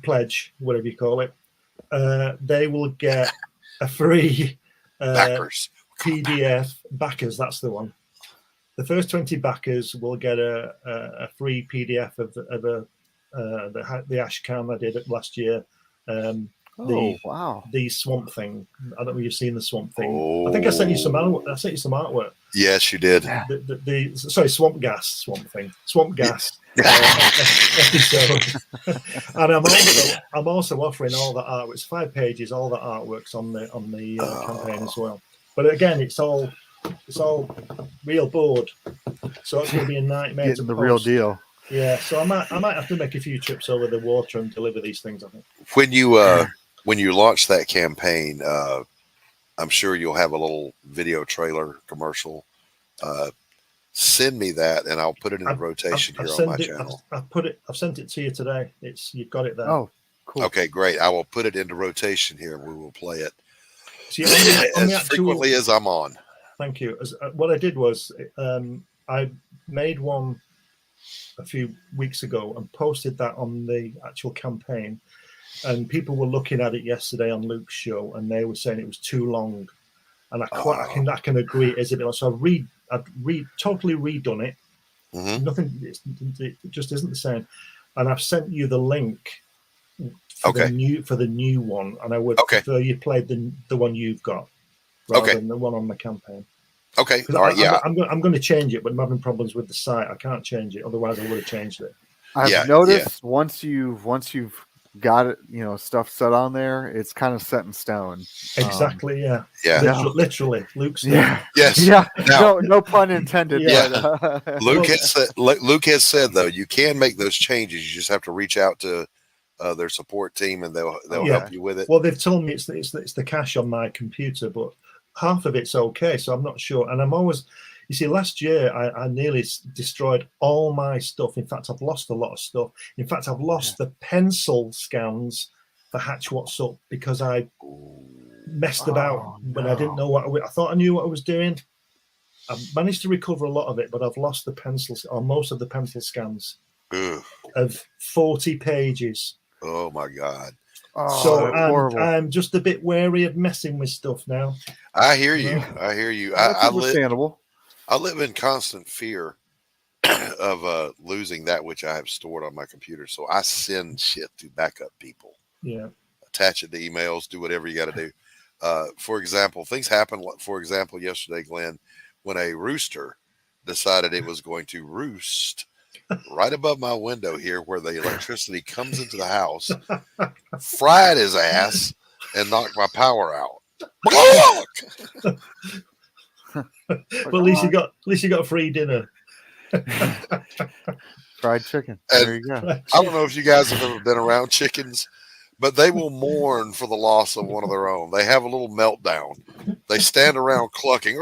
pledge, whatever you call it, they will get a free backers. PDF backers. That's the one. The first 20 backers will get a free PDF of the ash can I did last year. Wow! The Swamp Thing. I don't know if you've seen the Swamp Thing. I think I sent you some artwork. Yes, you did. Sorry, Swamp Gas episode. And I'm also offering all the art. It's 5 pages, all the artworks on the campaign as well. But again, it's all real board, so it's going to be a nightmare. Getting the real deal. Yeah, so I might have to make a few trips over the water and deliver these things. I think when you launch that campaign, I'm sure you'll have a little video trailer commercial. Send me that, and I'll put it in rotation here on my channel. I've sent it to you today. You've got it there. Oh, cool. Okay, great. I will put it into rotation here, and we will play it as frequently as I'm on. Thank you. What I did was I made one a few weeks ago and posted that on the actual campaign, and people were looking at it yesterday on Luke's show, and they were saying it was too long, and I can agree it is a bit long. So I've totally redone it. Mm-hmm. Nothing, it just isn't the same, and I've sent you the link for the new one, and I would prefer you played the one you've got rather than the one on the campampain. Okay. All right. I'm going to change it, but I'm having problems with the site. I can't change it. Otherwise, I would have changed it. I've noticed once you've got it, stuff set on there, it's kind of set in stone. Exactly. Yeah. Literally. Luke's. Yeah. Yes. Yeah. No pun intended. Yeah. But, Luke has said though, you can make those changes. You just have to reach out to their support team, and they'll help you with it. Well, they've told me it's the cache on my computer, but half of it's okay, so I'm not sure. And I'm always, last year I nearly destroyed all my stuff. In fact, I've lost a lot of stuff. In fact, I've lost the pencil scans for Hatch What's Up because I messed about when I didn't know I thought I knew what I was doing. I managed to recover a lot of it, but I've lost the pencils, or most of the pencil scans of 40 pages. Oh my God. So I'm just a bit wary of messing with stuff now. I hear you. That's understandable. I live in constant fear of losing that which I have stored on my computer. So I send shit to backup people. Yeah. Attach it to emails, do whatever you got to do. For example, things happened. For example, yesterday, Glenn, when a rooster decided it was going to roost right above my window here where the electricity comes into the house, fried his ass, and knocked my power out. But at least you got free dinner. Fried chicken. And there you go. I don't know if you guys have ever been around chickens, but they will mourn for the loss of one of their own. They have a little meltdown. They stand around clucking.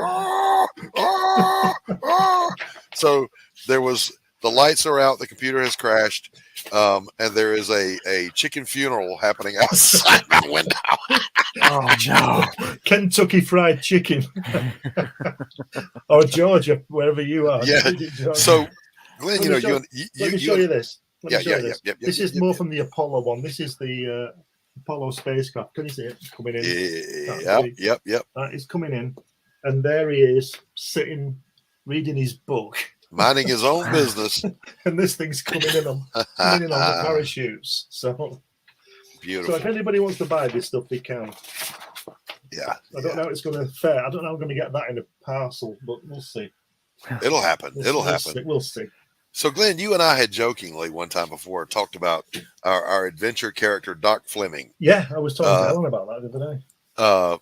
So the lights are out. The computer has crashed. And there is a chicken funeral happening outside my window. Oh no! Kentucky Fried Chicken, or Georgia, wherever you are. Yeah. So, Glenn, Let me show you this. This is more from the Apollo one. This is the Apollo spacecraft. Can you see it coming in? Yep. That is coming in, and there he is sitting, reading his book, minding his own business, and this thing's coming in on the parachutes. So beautiful. So if anybody wants to buy this stuff, they can. Yeah. I don't know how it's going to fare. I don't know how I'm going to get that in a parcel, but we'll see. It'll happen. It'll happen. We'll see. So, Glenn, you and I had jokingly one time before talked about our adventure character, Doc Fleming. Yeah, I was talking to Ellen about that the other day.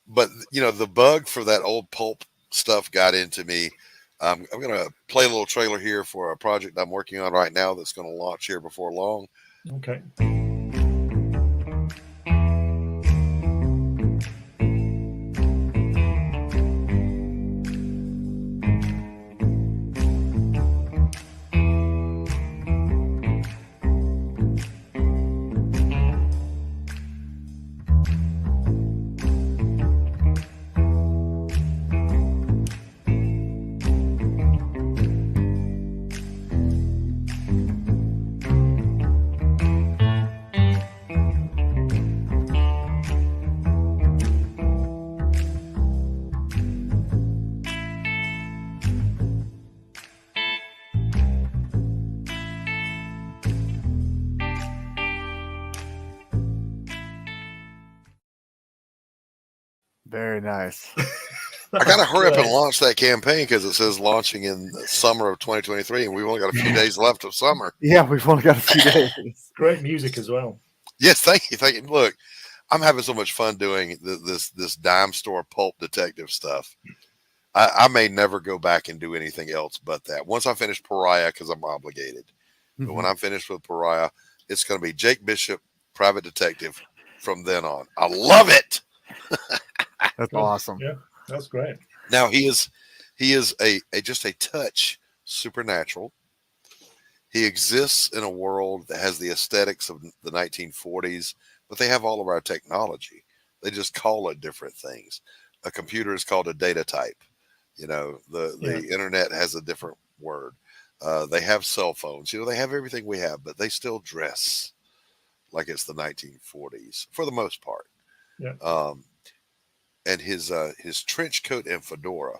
But, you know, the bug for that old pulp stuff got into me. I'm going to play a little trailer here for a project I'm working on right now that's going to launch here before long. Okay. Very nice. I got to hurry up and launch that campaign because it says launching in the summer of 2023, and we've only got a few days left of summer. Yeah, we've only got a few days. Great music as well. Yes, thank you. Look, I'm having so much fun doing this dime store pulp detective stuff. I may never go back and do anything else but that. Once I finish Pariah, because I'm obligated. But when I'm finished with Pariah, it's going to be Jake Bishop, private detective, from then on. I love it. That's awesome. Yeah, that's great. Now he is just a touch supernatural. He exists in a world that has the aesthetics of the 1940s, but they have all of our technology. They just call it different things. A computer is called a data type. You know, the internet has a different word. They have cell phones. You know, they have everything we have, but they still dress like it's the 1940s for the most part. Yeah. And his trench coat and fedora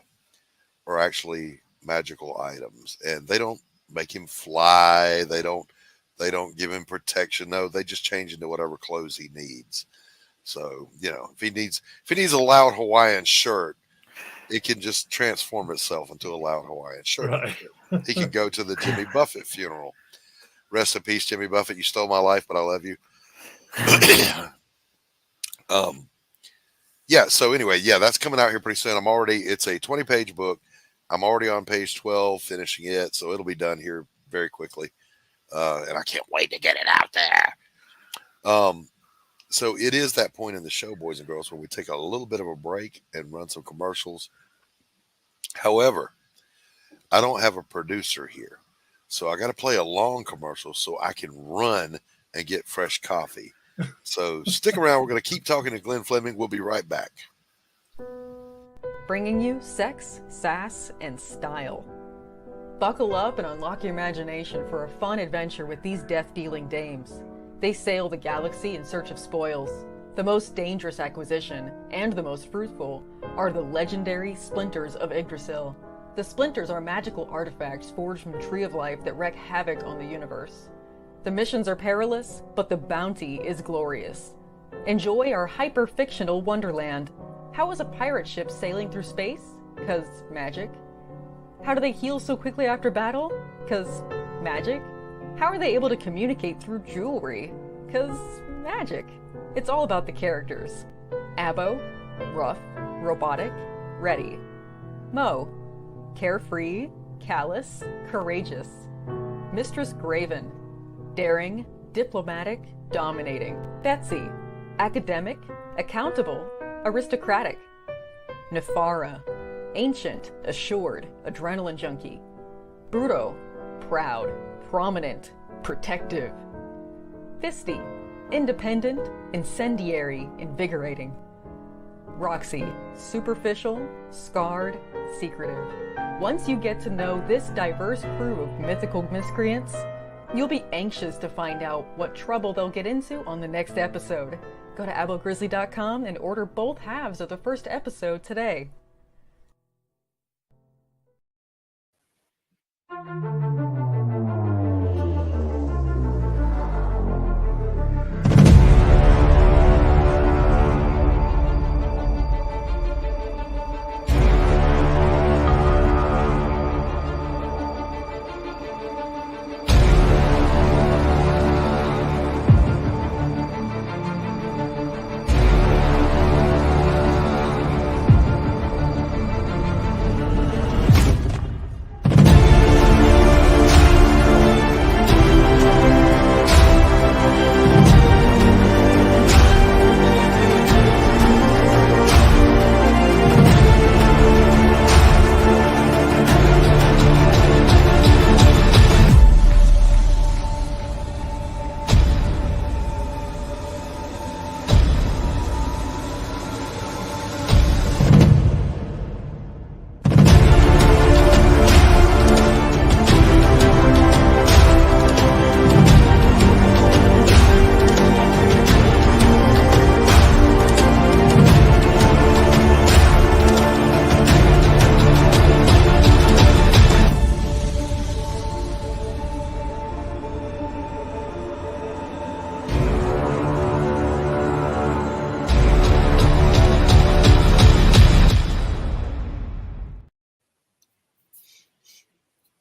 are actually magical items, and they don't make him fly. They don't give him protection. No, they just change into whatever clothes he needs. So, you know, if he needs a loud Hawaiian shirt, it can just transform itself into a loud Hawaiian shirt. Right. He can go to the Jimmy Buffett funeral. Rest in peace, Jimmy Buffett. You stole my life, but I love you. Yeah. So anyway, that's coming out here pretty soon. It's a 20-page book. I'm already on page 12, finishing it. So it'll be done here very quickly. And I can't wait to get it out there. So it is that point in the show, boys and girls, where we take a little bit of a break and run some commercials. However, I don't have a producer here. So I got to play a long commercial so I can run and get fresh coffee. So stick around. We're going to keep talking to Glenn Fleming. We'll be right back. Bringing you sex, sass, and style. Buckle up and unlock your imagination for a fun adventure with these death-dealing dames. They sail the galaxy in search of spoils. The most dangerous acquisition, and the most fruitful, are the legendary Splinters of Yggdrasil. The Splinters are magical artifacts forged from the Tree of Life that wreak havoc on the universe. The missions are perilous, but the bounty is glorious. Enjoy our hyper-fictional wonderland. How is a pirate ship sailing through space? 'Cause magic. How do they heal so quickly after battle? 'Cause magic. How are they able to communicate through jewelry? 'Cause magic. It's all about the characters. Abo, rough, robotic, ready. Mo, carefree, callous, courageous. Mistress Graven, daring, diplomatic, dominating. Betsy, academic, accountable, aristocratic. Nefara, ancient, assured, adrenaline junkie. Bruto, proud, prominent, protective. Fisty, independent, incendiary, invigorating. Roxy, superficial, scarred, secretive. Once you get to know this diverse crew of mythical miscreants, you'll be anxious to find out what trouble they'll get into on the next episode. Go to abogrizzly.com and order both halves of the first episode today.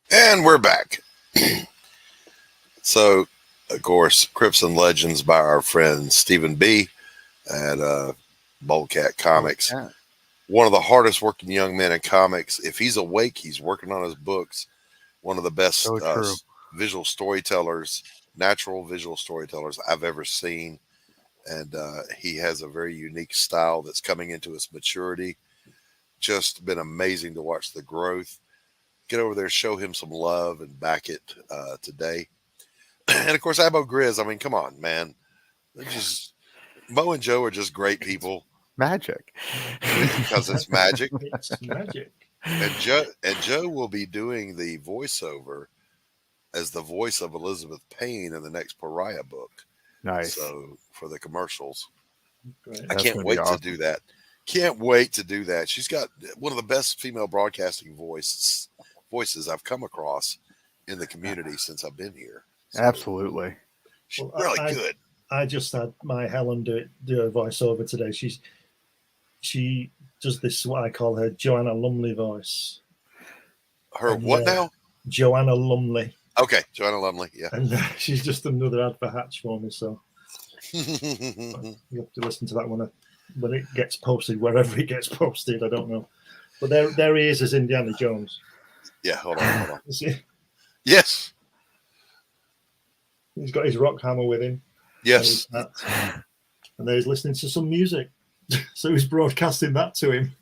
And we're back. So, of course, Crips and Legends by our friend Stephen B. at Boldcat Comics. Yeah. One of the hardest working young men in comics. If he's awake, he's working on his books. One of the best visual storytellers, natural visual storytellers I've ever seen. And he has a very unique style that's coming into its maturity. Just been amazing to watch the growth. Get over there, show him some love, and back it today. And of course, Abo Grizz. I mean, come on, man. Just Mo and Joe are just great people. Magic, because it's magic. It's magic. And Joe will be doing the voiceover as the voice of Elizabeth Payne in the next Pariah book. Nice. So for the commercials, Great. I can't wait to do that. Can't wait to do that. She's got one of the best female broadcasting voices I've come across in the community since I've been here. So absolutely. She's really good. I just had my Helen do a voiceover today. She does this, what I call her Joanna Lumley voice. Her what now? Joanna Lumley. Okay, Joanna Lumley, yeah. And she's just another ad for Hatch for me, so you have to listen to that one when it gets posted, wherever it gets posted. I don't know, but there he is as Indiana Jones. Yeah, hold on. See? Yes, he's got his rock hammer with him. Yes, and there he's listening to some music, so he's broadcasting that to him.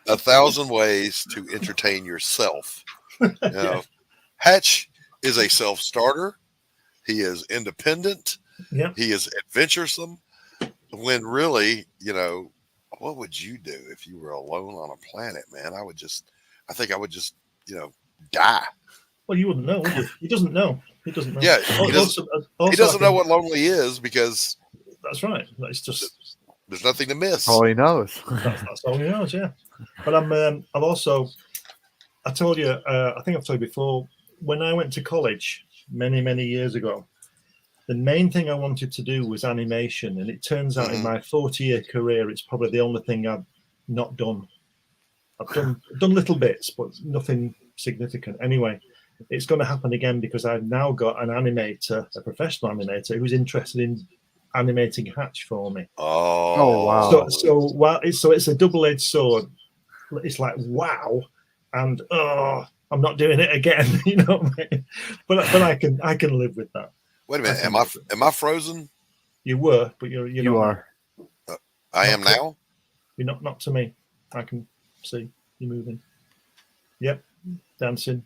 1,000 ways to entertain yourself. You know, Hatch is a self-starter. He is independent. Yeah. He is adventuresome. When really, you know, what would you do if you were alone on a planet, man? I think I would just, you know, die. Well, you wouldn't know, would you? He doesn't know. He doesn't know. Yeah, he doesn't know what lonely is because that's right. It's just there's nothing to miss. All he knows. That's all he knows. Yeah. But I've also, I told you, I think I've told you before, when I went to college many years ago, the main thing I wanted to do was animation, and it turns out in my 40-year career, it's probably the only thing I've not done. I've done little bits, but nothing significant. Anyway, it's going to happen again because I've now got an animator, a professional animator, who's interested in animating Hatch for me. Oh wow! So it's a double-edged sword. It's like wow, and I'm not doing it again. You know what I mean? But I can live with that. Wait a minute, am I frozen? You were, but you are. I am now. You're not to me. I can see you moving. Yep, dancing.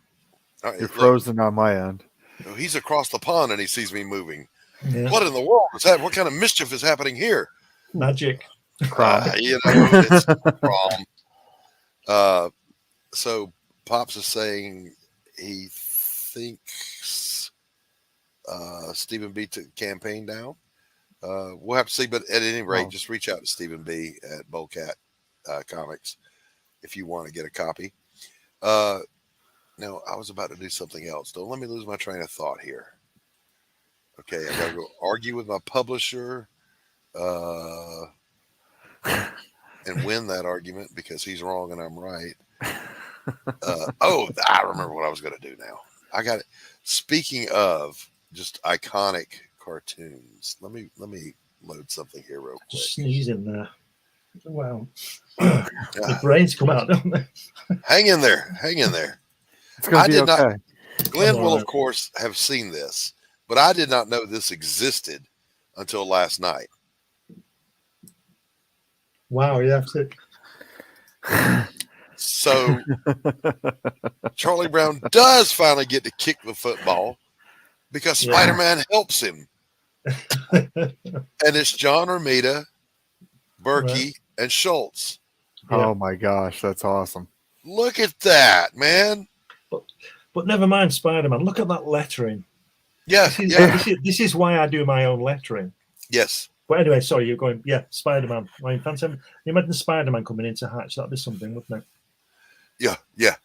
Right, You're frozen on my end. He's across the pond and he sees me moving. Yeah. What in the world is that? What kind of mischief is happening here? Magic. It's prom. So Pops is saying he thinks Stephen B took the campaign down. We'll have to see, but at any rate, just reach out to Stephen B at Boldcat Comics if you want to get a copy. Now, I was about to do something else. Don't let me lose my train of thought here. Okay, I got to go argue with my publisher and win that argument because he's wrong and I'm right. I remember what I was going to do now. I got it. Speaking of just iconic cartoons, let me load something here real quick. Just sneeze in there. Wow. The brains come out, don't they? Hang in there. It's going to be okay. Glenn will, of course, have seen this, but I did not know this existed until last night. Wow, you have to. So Charlie Brown does finally get to kick the football because Spider-Man helps him. And it's John Romita, Burke, and Schultz. Oh my gosh, that's awesome. Look at that, man. But never mind Spider-Man. Look at that lettering. Yeah, This is why I do my own lettering. Yes. But anyway, sorry, you're going, Spider-Man. I mean, fancy, you imagine Spider-Man coming into Hatch. That'd be something, wouldn't it? Yeah.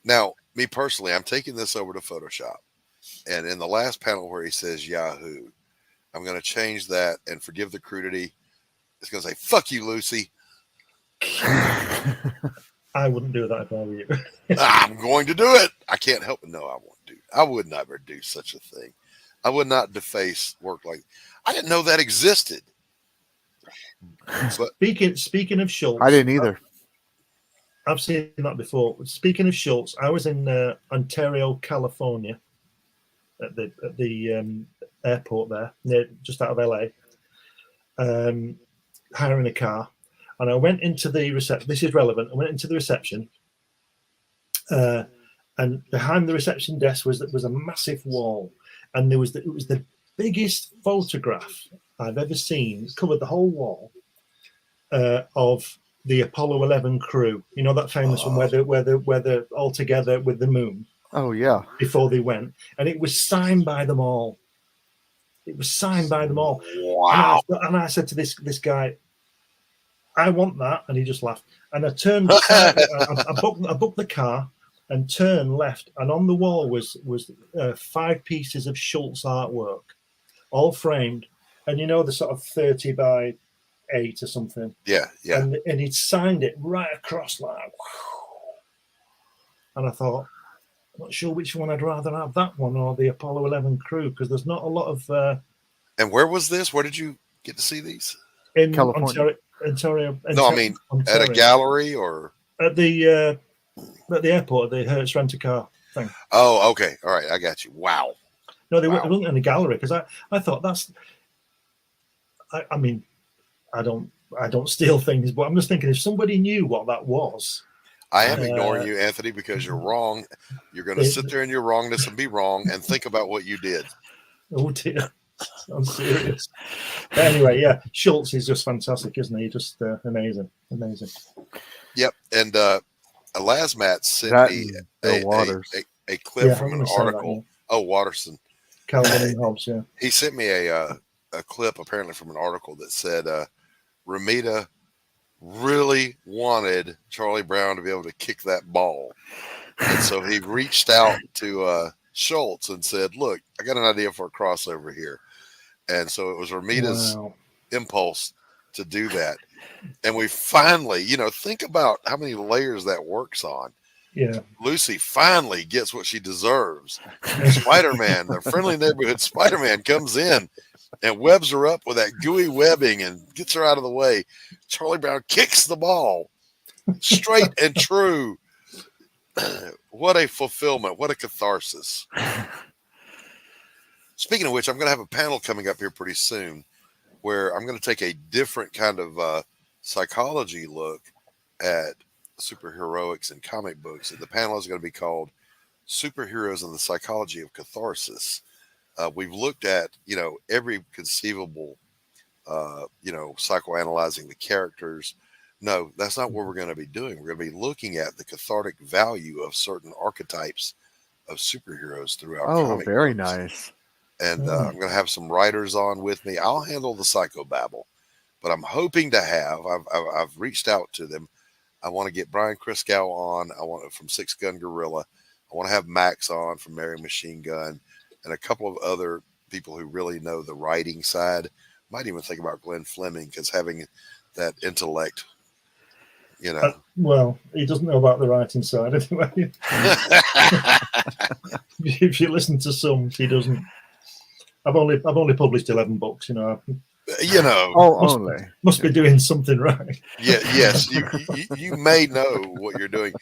Now, me personally, I'm taking this over to Photoshop. And in the last panel where he says Yahoo, I'm going to change that and forgive the crudity. It's going to say, fuck you, Lucy. I wouldn't do that if I were you. I'm going to do it. I can't help it. No, I won't do it. I would never do such a thing. I would not deface work like I didn't know that existed. But, speaking of Schultz, I didn't either. I've seen that before. Speaking of Schultz, I was in Ontario, California, at the airport there, just out of LA, hiring a car, and I went into the reception. This is relevant. I went into the reception, and behind the reception desk was a massive wall, and it was the biggest photograph I've ever seen. It covered the whole wall of the Apollo 11 crew. You know that famous one where they're all together with the moon. Oh yeah. Before they went, and it was signed by them all. Wow. And I said to this guy, I want that, and he just laughed. And I turned. I booked the car and turned left, and on the wall was 5 pieces of Schultz artwork, all framed, and the sort of 30 by 8 or something. Yeah. And he'd signed it right across like. Wow. And I thought, I'm not sure which one I'd rather have, that one or the Apollo 11 crew, because there's not a lot of. And where was this? Where did you get to see these? In California. Ontario. No, I mean Ontario. At a gallery or at the airport, the Hertz rent-a-car thing. Oh, okay, all right, I got you. Wow. No, they weren't in the gallery because I thought that's. I mean, I don't steal things, but I'm just thinking if somebody knew what that was. I am ignoring you, Anthony, because you're wrong. You're going to sit there in your wrongness and be wrong and think about what you did. Oh dear. I'm serious. But anyway, Schultz is just fantastic, isn't he? Just amazing. Yep. And Lasmat sent me a clip from an article. Watterson. Calvin and Hobbes, yeah. He sent me a clip apparently from an article that said Romita really wanted Charlie Brown to be able to kick that ball. And so he reached out to Schultz and said, look, I got an idea for a crossover here. And so it was Romita's impulse to do that. And we finally, think about how many layers that works on. Yeah. Lucy finally gets what she deserves. Spider-Man, the friendly neighborhood Spider-Man comes in and webs her up with that gooey webbing and gets her out of the way. Charlie Brown kicks the ball straight and true. What a fulfillment. What a catharsis. Speaking of which, I'm going to have a panel coming up here pretty soon where I'm going to take a different kind of psychology look at superheroics and comic books. And the panel is going to be called superheroes and the psychology of catharsis. We've looked at, every conceivable, psychoanalyzing the characters. No, that's not what we're going to be doing. We're going to be looking at the cathartic value of certain archetypes of superheroes throughout. Oh, very books. nice. And I'm going to have some writers on with me. I'll handle the psychobabble, but I'm hoping to have. I've reached out to them. I want to get Brian Christgau on. I want from Six Gun Gorilla. I want to have Max on from Mary Machine Gun, and a couple of other people who really know the writing side. Might even think about Glenn Fleming, because having that intellect, well, he doesn't know about the writing side anyway. If you listen to some, he doesn't. I've only published 11 books. Must be doing something right. Yeah. Yes. You may know what you're doing.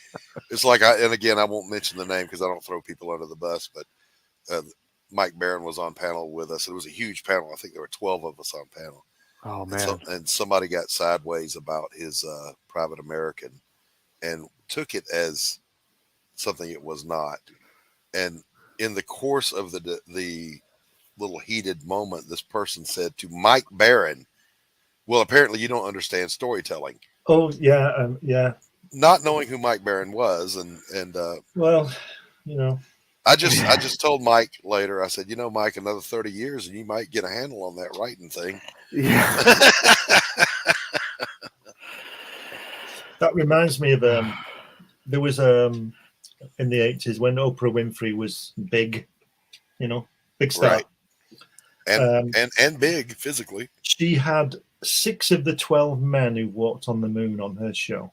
It's like and again, I won't mention the name because I don't throw people under the bus, but Mike Barron was on panel with us. It was a huge panel. I think there were 12 of us on panel. Oh man. And somebody got sideways about his Private American and took it as something it was not. And in the course of the little heated moment, this person said to Mike Barron, well, apparently you don't understand storytelling. Oh yeah. Yeah. Not knowing who Mike Barron was. And well, I just told Mike later, I said, Mike, another 30 years and you might get a handle on that writing thing. Yeah. That reminds me of there was in the 80s when Oprah Winfrey was big, big star. Right. And big physically. She had 6 of the 12 men who walked on the moon on her show.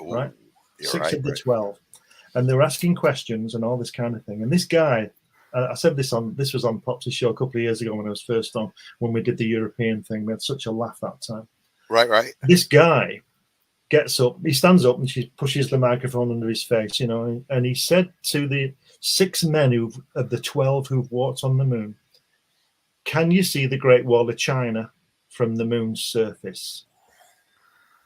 Ooh, right? 6 of the 12. And they were asking questions and all this kind of thing. And this guy, I said this was on Pops's show a couple of years ago when I was first on, when we did the European thing. We had such a laugh that time. Right. This guy gets up, he stands up and she pushes the microphone under his face, and he said to the 6 men of the 12 who've walked on the moon, can you see the Great Wall of China from the moon's surface?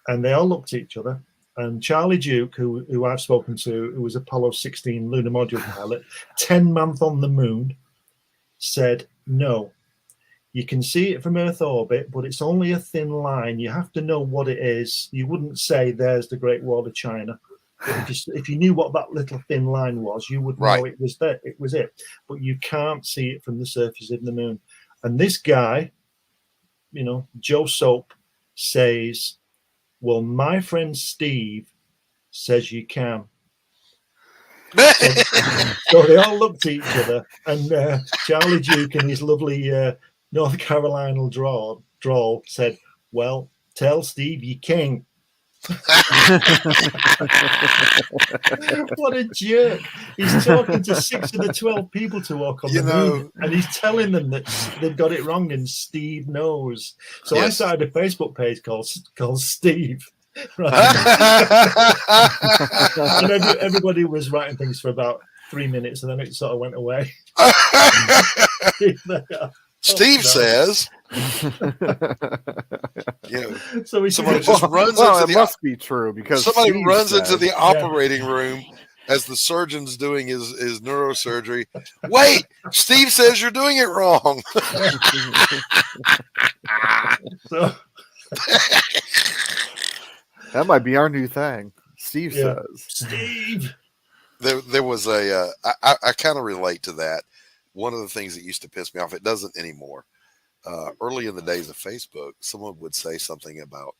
And they all looked at each other. And Charlie Duke, who I've spoken to, who was Apollo 16 lunar module pilot, 10-month on the moon, said, no, you can see it from Earth orbit, but it's only a thin line. You have to know what it is. You wouldn't say there's the Great Wall of China. If you knew what that little thin line was, you would know it was there. It was it. But you can't see it from the surface of the moon. And this guy, Joe Soap, says, well, my friend Steve says you can. So they all looked at each other, and Charlie Duke in his lovely North Carolina drawl said, well, tell Steve you can. What a jerk. He's talking to 6 of the 12 people to walk on the moon, and he's telling them that they've got it wrong and Steve knows. So I started a Facebook page called Steve. Right. And everybody was writing things for about 3 minutes, and then it sort of went away. Steve says, so somebody just runs into it must be true, because somebody Steve runs says, into the operating room as the surgeon's doing his neurosurgery. Wait, Steve says you're doing it wrong. So that might be our new thing. Steve says. Steve. There was I kind of relate to that. One of the things that used to piss me off, it doesn't anymore. Early in the days of Facebook, someone would say something about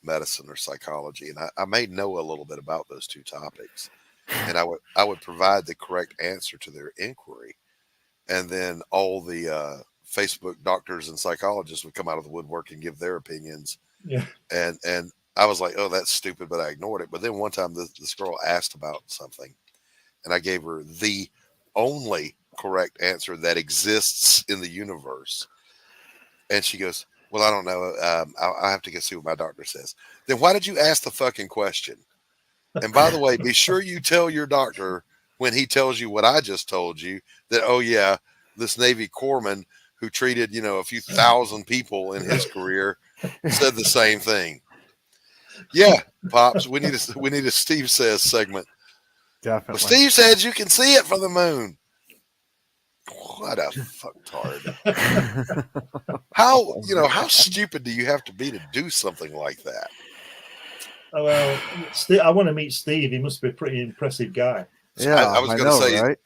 medicine or psychology, and I may know a little bit about those two topics, and I would provide the correct answer to their inquiry, and then all the Facebook doctors and psychologists would come out of the woodwork and give their opinions. Yeah, and I was like, oh, that's stupid, but I ignored it. But then one time this girl asked about something, and I gave her the only correct answer that exists in the universe. And she goes, well, I don't know. I'll have to go see what my doctor says. Then why did you ask the fucking question? And by the way, be sure you tell your doctor when he tells you what I just told you, that, oh yeah, this Navy corpsman who treated, a few thousand people in his career said the same thing. Yeah, Pops, we need a Steve Says segment. Definitely. Well, Steve says you can see it from the moon. What a fucktard. How stupid do you have to be to do something like that? Oh, well, I want to meet Steve. He must be a pretty impressive guy. Yeah, I was going to say, right?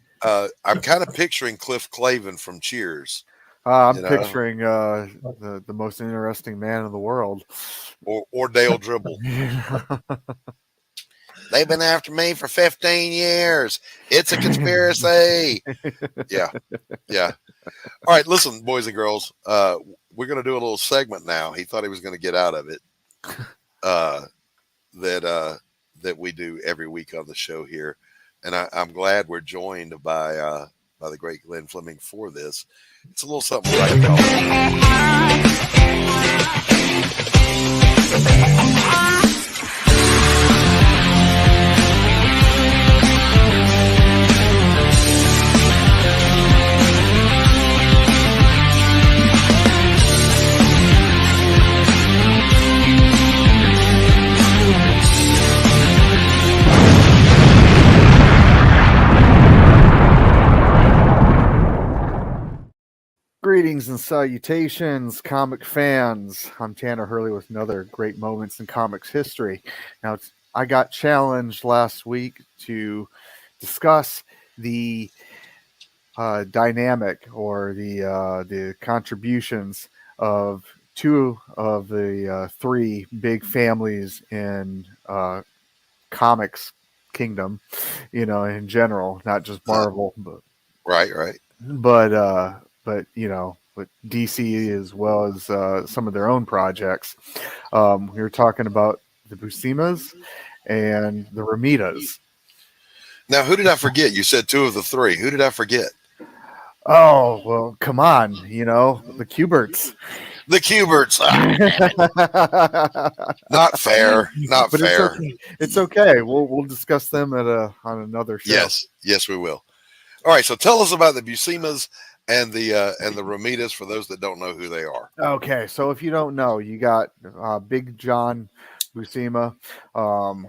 I'm kind of picturing Cliff Clavin from Cheers. I'm picturing the most interesting man in the world. Or Dale Dribble. They've been after me for 15 years. It's a conspiracy. Yeah. All right, listen, boys and girls. We're going to do a little segment now. He thought he was going to get out of it. That we do every week on the show here. And I'm glad we're joined by the great Glenn Fleming for this. It's a little something right now. Greetings and salutations, comic fans. I'm Tanner Hurley with another great moments in comics history. Now, I got challenged last week to discuss the dynamic or the contributions of two of the three big families in comics kingdom, in general, not just Marvel, but right. But with DC as well as some of their own projects. We were talking about the Buscemas and the Romitas. Now, who did I forget? You said two of the three. Who did I forget? Oh, well, come on, the Kuberts. The Kuberts. Not fair. Not but fair. It's okay. We'll discuss them on another show. Yes, we will. All right. So tell us about the Buscemas and the Romitas for those that don't know who they are. Okay, so if you don't know, you got Big John Buscema,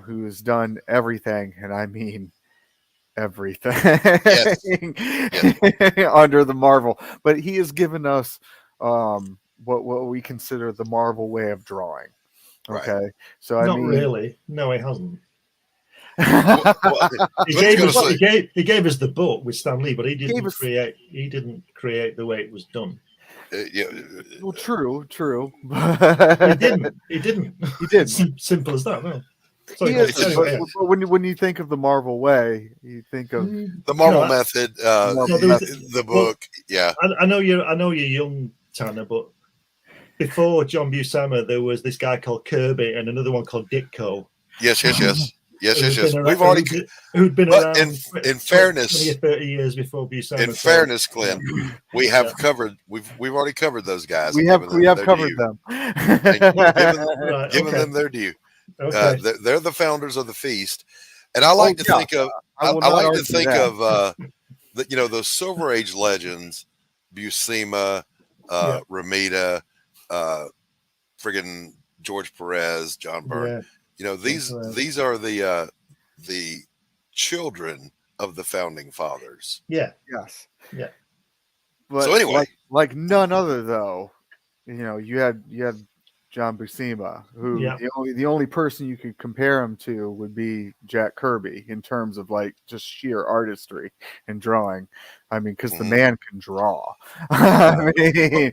who's done everything, and I mean everything yes. under the Marvel. But he has given us what we consider the Marvel way of drawing. Okay, right. So I mean, really. No, he hasn't. He gave us the book with Stan Lee, but he didn't create the way it was done. Well, true. He didn't. He did. Simple as that. No. When you think of the Marvel way, you think of the Marvel method, the book. Yeah, I know you're young, Tanner, but before John Buscema, there was this guy called Kirby and another one called Ditko. Yes. We've already who'd been around in fairness 20 or 30 years before Buscema. In fairness, Glenn, we have covered. We've already covered those guys. We have covered them. Given them their due. Okay. They're the founders of the feast, and I like to think of. I like to think of those Silver Age legends, Buscema, Romita, friggin' George Perez, John Burke. Yeah. These are the children of the founding fathers. Yeah. Yes. Yeah. But so anyway, like none other though, you had John Buscema, who the only person you could compare him to would be Jack Kirby in terms of like just sheer artistry and drawing. I mean, because the man can draw. I mean,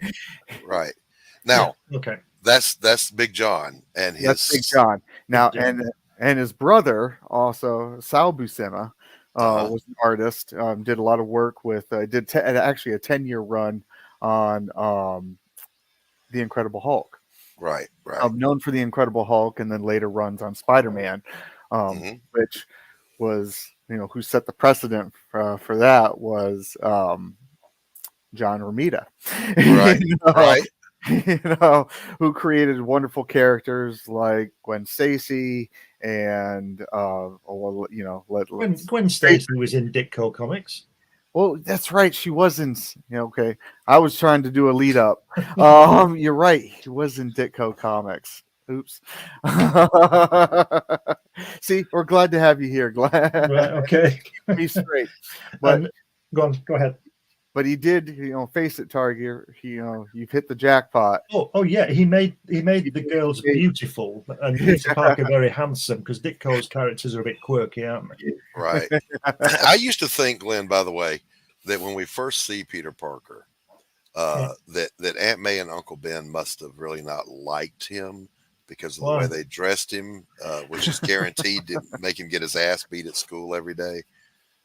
right now, okay, that's Big John and his. That's Big John now, and his brother also Sal Buscema was an artist. Did a lot of work with. Did actually a 10-year run on The Incredible Hulk. Right. Known for The Incredible Hulk, and then later runs on Spider-Man, which was, who set the precedent for that was John Romita, right? Who created wonderful characters like Gwen Stacy and Gwen Stacy was in Ditko Comics. Well, that's right. She wasn't. Okay, I was trying to do a lead up. You're right. She was in Ditko Comics. Oops. See, we're glad to have you here. Glad. Right, okay. Be straight. But go ahead. But he did, face it, Target. You've hit the jackpot. Oh yeah, he made the girls beautiful and Peter Parker very handsome, because Ditko's characters are a bit quirky, aren't they? Right. I used to think, Glenn, by the way, that when we first see Peter Parker, that Aunt May and Uncle Ben must have really not liked him because of the way they dressed him, which is guaranteed to make him get his ass beat at school every day.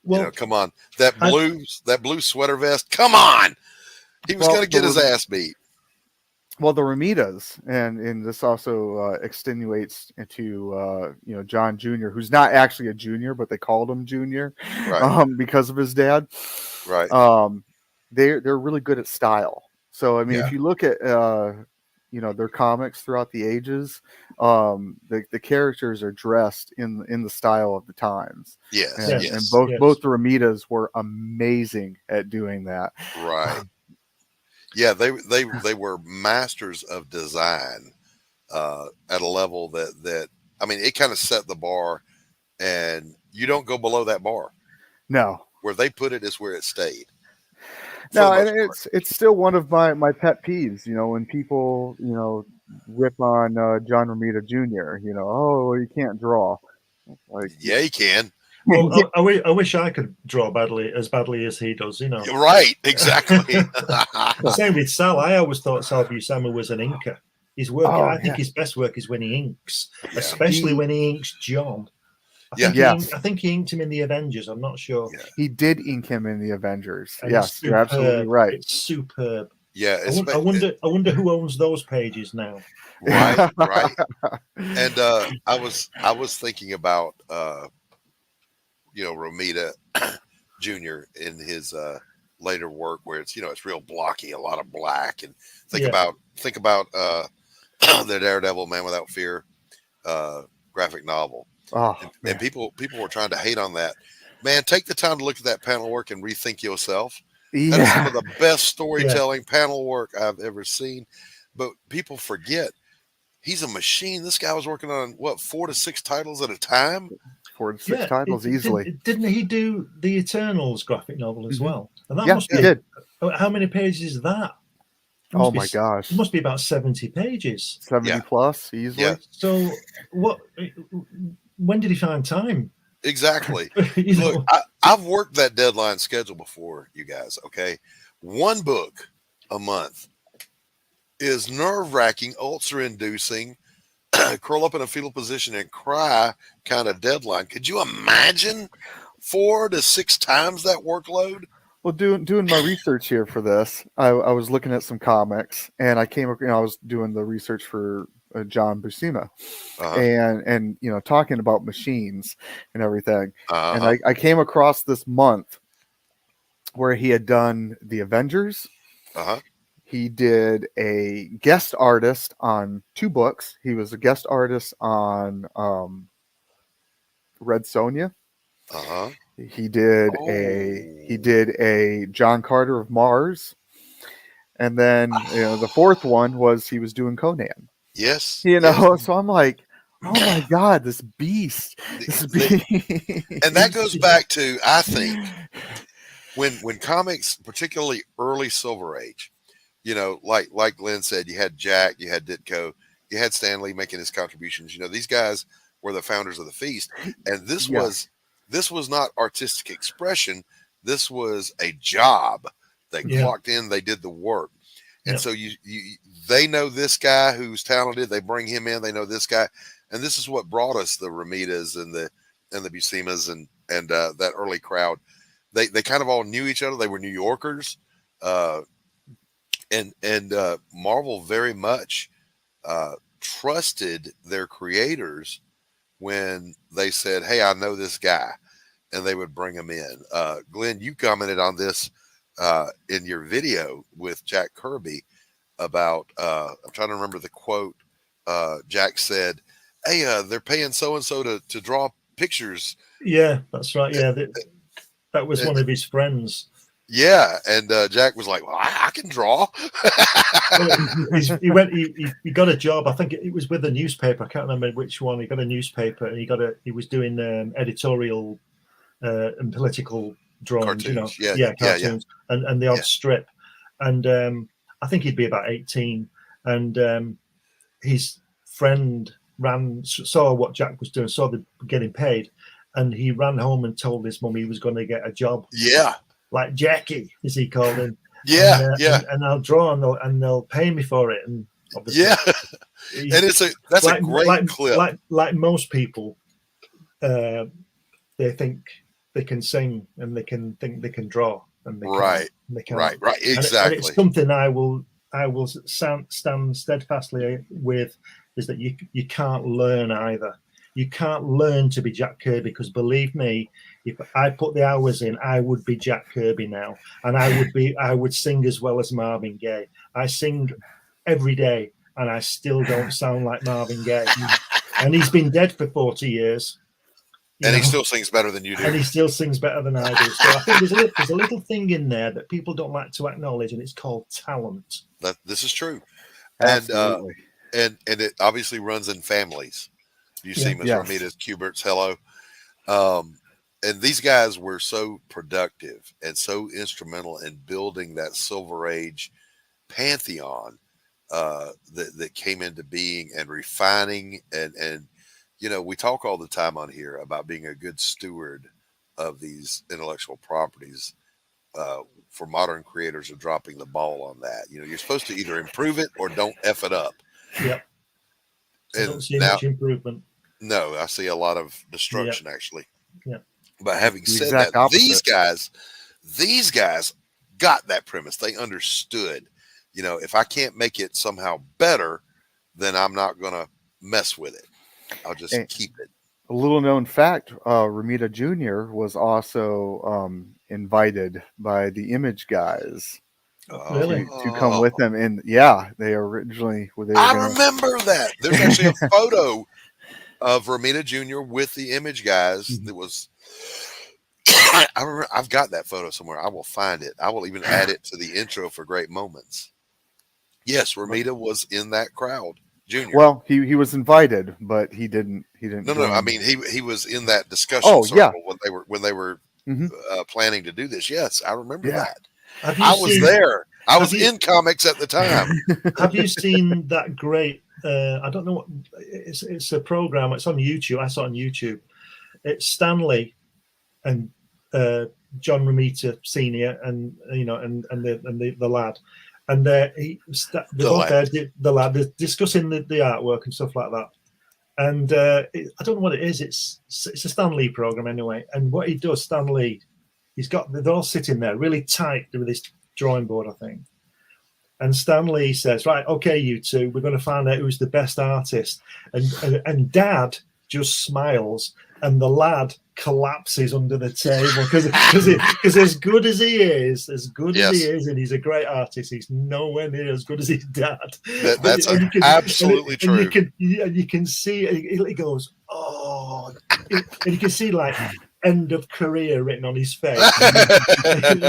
Well, come on, that blue sweater vest. Come on, he was going to get his ass beat. Well, the Romitas, and this also extenuates into John Jr., who's not actually a junior, but they called him Junior, right? Because of his dad, right? They're really good at style. So I mean, if you look at their comics throughout the ages, the characters are dressed in the style of the times. Yes, and both the Romitas were amazing at doing that. Right. Yeah, they were masters of design at a level that I mean, it kind of set the bar, and you don't go below that bar. No, where they put it is where it stayed. No, and it's still one of my pet peeves. When people rip on John Romita Jr. Oh, you can't draw. Like, yeah, he can. Well, I wish I could draw as badly as he does. Right? Exactly. Same with Sal. I always thought Sal Buscema was an inker. His work, I think his best work is when he inks, especially when he inks John. I think he inked him in the Avengers. I'm not sure. Yeah. He did ink him in the Avengers. And yes, you're absolutely right. It's superb. Yeah, I wonder who owns those pages now. Right, right. And I was thinking about Romita Jr. in his later work, where it's real blocky, a lot of black, and think about the Daredevil Man Without Fear graphic novel. Oh, and people were trying to hate on that. Man, take the time to look at that panel work and rethink yourself. Yeah. That is some of the best storytelling panel work I've ever seen. But people forget he's a machine. This guy was working on 4 to 6 titles at a time. 4 to 6 titles easily. Didn't he do the Eternals graphic novel as well? And that he did. How many pages is that? Oh my gosh! It must be about 70 pages. 70 plus easily. Yeah. So when did he find time? Exactly. Look, I've worked that deadline schedule before, you guys. Okay, 1 book a month is nerve-wracking, ulcer-inducing, curl up in a fetal position and cry kind of deadline. Could you imagine 4 to 6 times that workload? Well, doing my research here for this, I was looking at some comics, and I came, I was doing the research for John Buscema, and talking about machines and everything, and I came across this month where he had done the Avengers. He did a guest artist on 2 books. He was a guest artist on Red Sonja. He did a John Carter of Mars, and then the 4th one was he was doing Conan. Yes, so I'm like, oh my God, this beast. And that goes back to, I think, when comics, particularly early Silver Age, like Glenn said, you had Jack, you had Ditko, you had Stan Lee making his contributions. These guys were the founders of the Feast, and this was not artistic expression. This was a job. They clocked in, they did the work. And so they know this guy who's talented. They bring him in. They know this guy. And this is what brought us the Romitas and the Buscemas and that early crowd. They kind of all knew each other. They were New Yorkers. And Marvel very much trusted their creators when they said, hey, I know this guy, and they would bring him in. Glenn, you commented on this in your video with Jack Kirby about, I'm trying to remember the quote. Jack said, hey, they're paying so-and-so to draw pictures. Yeah, that's right. Yeah, that was one of his friends. Yeah, and Jack was like, well, I can draw. He got a job. I think it was with a newspaper. I can't remember which one. He got a newspaper, and he was doing editorial and political drawings. Cartoons. Cartoons, and the odd strip. And I think he'd be about 18, and his friend saw what Jack was doing, saw them getting paid, and he ran home and told his mum he was going to get a job. Yeah, like Jackie, as he called him. Yeah, and I'll draw, and they'll pay me for it. And obviously, and that's a great clip. Like most people, they think they can sing and they can think they can draw, and they right, exactly. And it's something I will stand steadfastly with, is that you can't learn either. You can't learn to be Jack Kirby, because believe me, if I put the hours in, I would be Jack Kirby now, and I would sing as well as Marvin Gaye. I sing every day, and I still don't sound like Marvin Gaye. And he's been dead for 40 years. And he still sings better than you do. And he still sings better than I do. So I think there's a little thing in there that people don't like to acknowledge, and it's called talent. This is true. Absolutely. And it obviously runs in families. You see Ms. Romita's, Cubert's, Hello. And these guys were so productive and so instrumental in building that Silver Age pantheon that came into being, and refining. And you know, we talk all the time on here about being a good steward of these intellectual properties. For modern creators are dropping the ball on that. You know, you're supposed to either improve it or don't F it up. Yep. I don't see much improvement. No, I see a lot of destruction, actually. Yeah. But having said that, these guys got that premise. They understood, you know, if I can't make it somehow better, then I'm not going to mess with it. I'll just keep it. A little known fact, Romita Jr. was also invited by the Image guys to come with them. And they originally I remember that. There's actually a photo of Romita Jr. with the Image guys. That was I remember. I've got that photo somewhere. I will find it. I will even add it to the intro for Great Moments. Yes, Romita was in that crowd. Junior. Well, he was invited, but he didn't. No. I mean, he was in that discussion circle when they were planning to do this. Yes, I remember that. I was there. I was in comics at the time. Have you seen that great? I don't know what it's a program. It's on YouTube. I saw it on YouTube. It's Stanley and John Romita Senior, and the lad. And they're both there, the lad, they're discussing the artwork and stuff like that. And I don't know what it is. It's a Stan Lee program anyway. And what he does, Stan Lee, they're all sitting there really tight with this drawing board, I think. And Stan Lee says, "Right, okay, you two, we're going to find out who's the best artist." And Dad just smiles, and the lad collapses under the table because as good as he is, and he's a great artist, he's nowhere near as good as his dad. That's absolutely true. And you can see he goes, "Oh," and you can see like end of career written on his face. And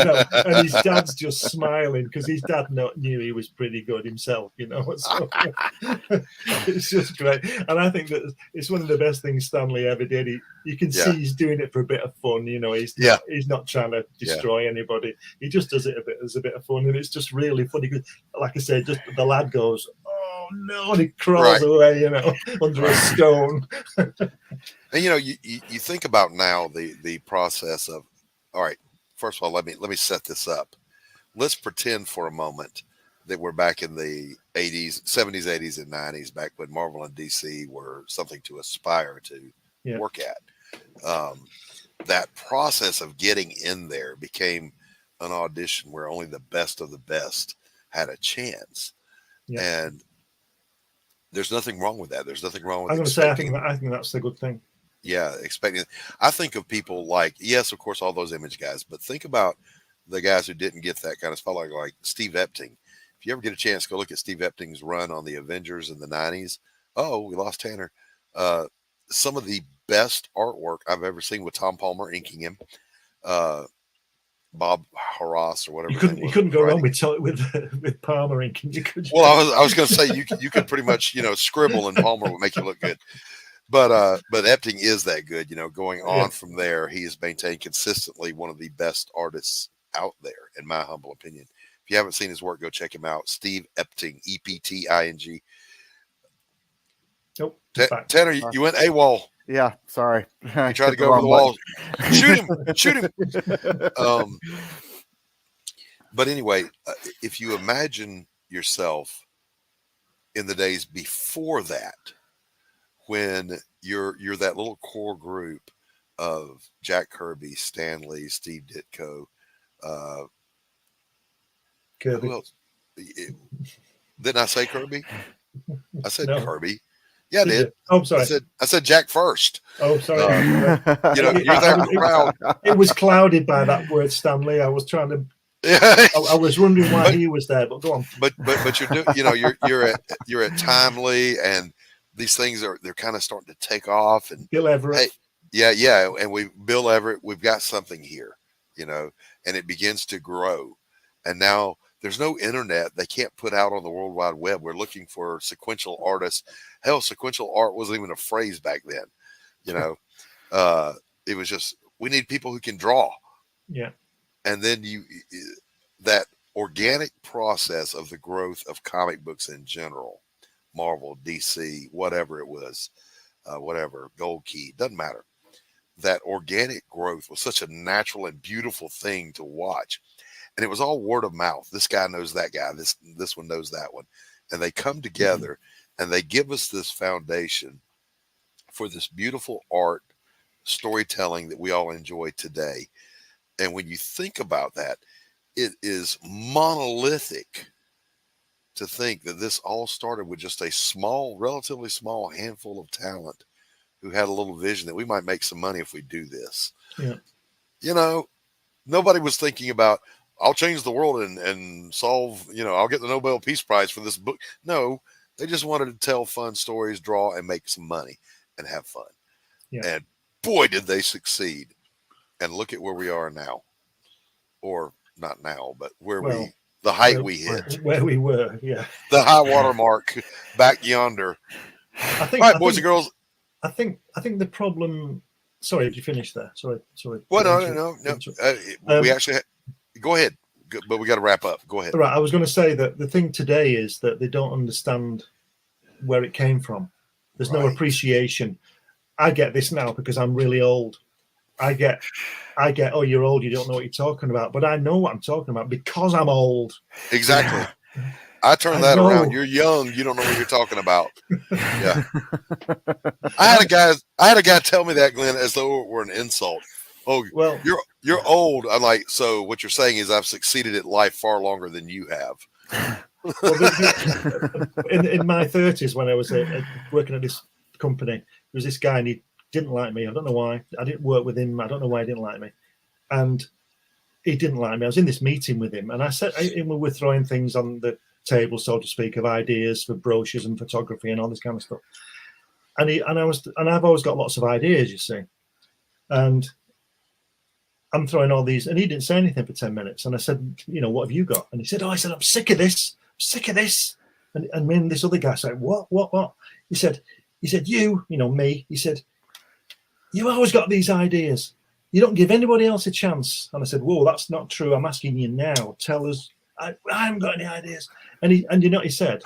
his dad's just smiling because his dad knew he was pretty good himself, So it's just great. And I think that it's one of the best things Stanley ever did. You can see he's doing it for a bit of fun, he's not trying to destroy anybody. He just does it as a bit of fun, and it's just really funny because, like I said, just the lad goes, "Oh no," and he crawls away, under a stone. And you think about now the process of, all right, first of all, let me set this up. Let's pretend for a moment that we're back in the 80s, 70s, 80s, and 90s, back when Marvel and DC were something to aspire to work at. That process of getting in there became an audition where only the best of the best had a chance. And there's nothing wrong with that. There's nothing wrong with I'm going to say, I think that's the good thing. Yeah, expecting. I think of people like, yes, of course, all those Image guys, but think about the guys who didn't get that kind of spotlight, like Steve Epting. If you ever get a chance, go look at Steve Epting's run on the Avengers in the 90s. Oh, we lost Tanner. Some of the best artwork I've ever seen with Tom Palmer inking him. Bob Harras or whatever. You couldn't go wrong with Palmer ink. Well, I was going to say you could pretty much scribble and Palmer would make you look good. But Epting is that good. Going on from there, he has maintained consistently one of the best artists out there, in my humble opinion. If you haven't seen his work, go check him out. Steve Epting, Epting. Nope. Tanner, you went AWOL. Yeah, sorry. You tried to go over the wall. Shoot him. But anyway, if you imagine yourself in the days before that, when you're that little core group of Jack Kirby, Stan Lee, Steve Ditko, Kirby. who else? Didn't I say Kirby? I said No. Kirby. Yeah, I did. Oh, sorry. I said Jack first. Oh, sorry. You're that proud. It was clouded by that word, Stanley. I was trying to. I was wondering why he was there, but go on. But you're at Timely, and these things they're kind of starting to take off. And Bill Everett. Hey, yeah, and Bill Everett, we've got something here, and it begins to grow. And now there's no internet they can't put out on the World Wide Web. We're looking for sequential artists. Hell, sequential art wasn't even a phrase back then. It was just, we need people who can draw. Yeah. And then that organic process of the growth of comic books in general, Marvel, DC, whatever it was, Gold Key, doesn't matter. That organic growth was such a natural and beautiful thing to watch. And it was all word of mouth. This guy knows that guy. This one knows that one. And they come together and they give us this foundation for this beautiful art storytelling that we all enjoy today. And when you think about that, it is monolithic to think that this all started with just a relatively small handful of talent who had a little vision that we might make some money if we do this. Yeah. Nobody was thinking about, I'll change the world and solve, I'll get the Nobel Peace Prize for this book. No, they just wanted to tell fun stories, draw, and make some money and have fun. Yeah. And boy, did they succeed. And look at where we are now. Or not now, but the height we hit. Where we were, yeah. The high water mark back yonder. All right, boys and girls. I think the problem. Sorry, did you finish there? Sorry. Well, no. We actually go ahead, but we got to wrap up. Go ahead. Right, I was going to say that the thing today is that they don't understand where it came from. There's no appreciation. I get this now because I'm really old. I get, oh, you're old, you don't know what you're talking about. But I know what I'm talking about because I'm old. Exactly. I turn that around. You're young. You don't know what you're talking about. Yeah. I had a guy tell me that, Glenn, as though it were an insult. Oh, well, you're old. I'm like, so what you're saying is I've succeeded at life far longer than you have. Well, in my 30s, when I was working at this company, there was this guy and he didn't like me. I don't know why. I didn't work with him. I don't know why he didn't like me. And he didn't like me. I was in this meeting with him, and I said, we were throwing things on the table, so to speak, of ideas for brochures and photography and all this kind of stuff. And I've always got lots of ideas, you see. And I'm throwing all these, and he didn't say anything for 10 minutes. And I said, what have you got? And he said, I'm sick of this. I'm sick of this. And me and this other guy said, what? He said, me. He said, you always got these ideas. You don't give anybody else a chance. And I said, whoa, that's not true. I'm asking you now. Tell us. I haven't got any ideas. And you know what he said?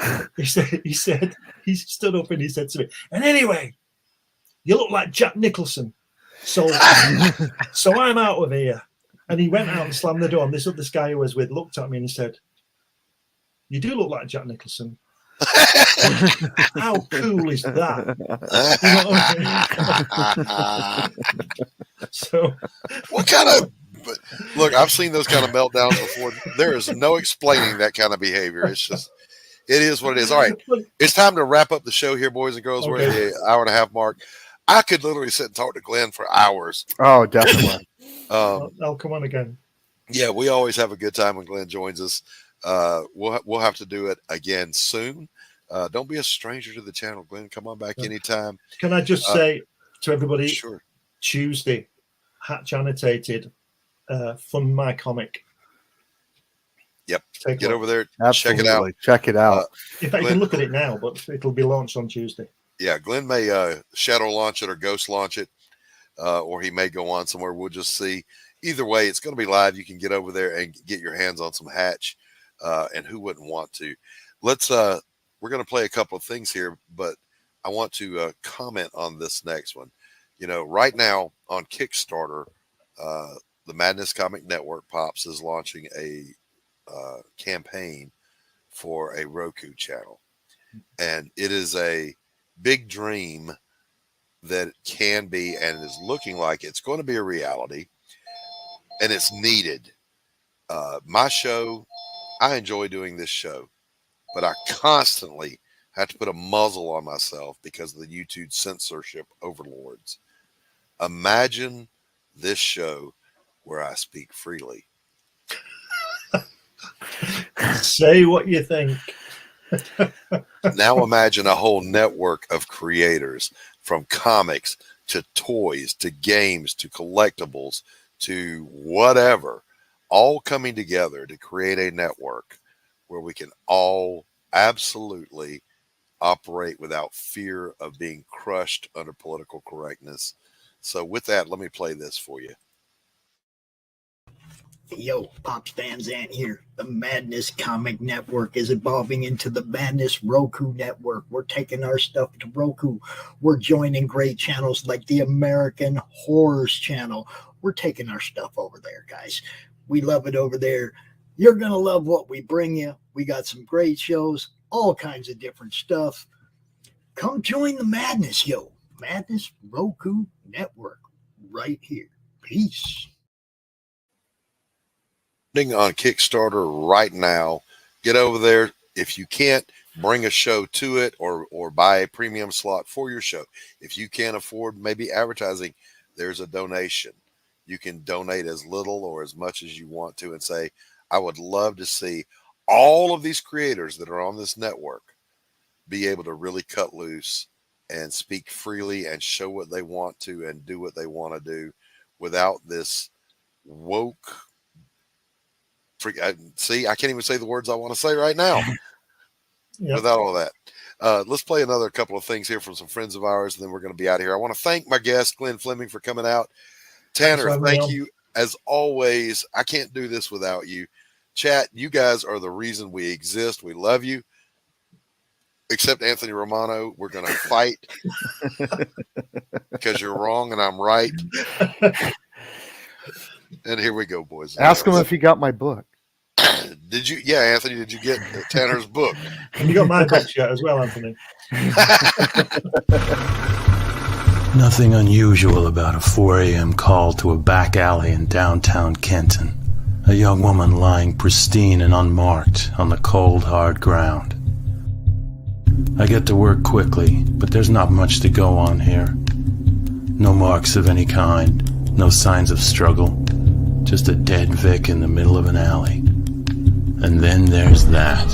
He stood up and he said to me, and anyway, you look like Jack Nicholson. So I'm out of here. And he went out and slammed the door. And this other guy who was with looked at me and he said, you do look like Jack Nicholson. How cool is that? You know what I mean? So, what kind of look? I've seen those kind of meltdowns before. There is no explaining that kind of behavior. It's just, it is what it is. All right, it's time to wrap up the show here, boys and girls. Okay. We're at the hour and a half mark. I could literally sit and talk to Glenn for hours. Oh, definitely. I'll come on again. Yeah, we always have a good time when Glenn joins us. We'll have to do it again soon. Don't be a stranger to the channel, Glenn. Come on back anytime. Can I just say to everybody, sure. Tuesday, Hatch Annotated Fund My Comic. Yep. Take Get a over there. Absolutely. Check it out. Check it out. In fact, you can look at it now, but it'll be launched on Tuesday. Yeah, Glenn may shadow launch it or ghost launch it, or he may go on somewhere. We'll just see. Either way, it's going to be live. You can get over there and get your hands on some Hatch, and who wouldn't want to? Let's. We're going to play a couple of things here, but I want to comment on this next one. You know, right now on Kickstarter, the Madness Comic Network Pops is launching a campaign for a Roku channel, and it is a big dream that can be and is looking like it's going to be a reality, and it's needed. My show, I enjoy doing this show, but I constantly have to put a muzzle on myself because of the YouTube censorship overlords. Imagine this show where I speak freely. Say what you think. Now imagine a whole network of creators, from comics to toys to games to collectibles to whatever, all coming together to create a network where we can all absolutely operate without fear of being crushed under political correctness. So with that, let me play this for you. Yo, Pops fans, Ant here. The Madness Comic Network is evolving into the Madness Roku Network. We're taking our stuff to Roku. We're joining great channels like the American Horrors channel. We're taking our stuff over there, guys. We love it over there. You're going to love what we bring you. We got some great shows, all kinds of different stuff. Come join the madness, yo. Madness Roku Network right here. Peace. On Kickstarter right now. Get over there. If you can't, bring a show to it, or buy a premium slot for your show. If you can't afford maybe advertising, there's a donation. You can donate as little or as much as you want to and say, I would love to see all of these creators that are on this network be able to really cut loose and speak freely and show what they want to and do what they want to do without this woke. See, I can't even say the words I want to say right now. Yep. Without all that. Let's play another couple of things here from some friends of ours, and then we're going to be out of here. I want to thank my guest, Glenn Fleming, for coming out. Tanner, thank you. As always, I can't do this without you. Chat, you guys are the reason we exist. We love you. Except Anthony Romano, we're going to fight because you're wrong and I'm right. And here we go, boys. Ask him if he got my book. Did you? Yeah, Anthony, did you get Tanner's book? You got my book yet as well, Anthony. Nothing unusual about a 4 a.m. call to a back alley in downtown Kenton. A young woman lying pristine and unmarked on the cold, hard ground. I get to work quickly, but there's not much to go on here. No marks of any kind, no signs of struggle, just a dead Vic in the middle of an alley. And then there's that.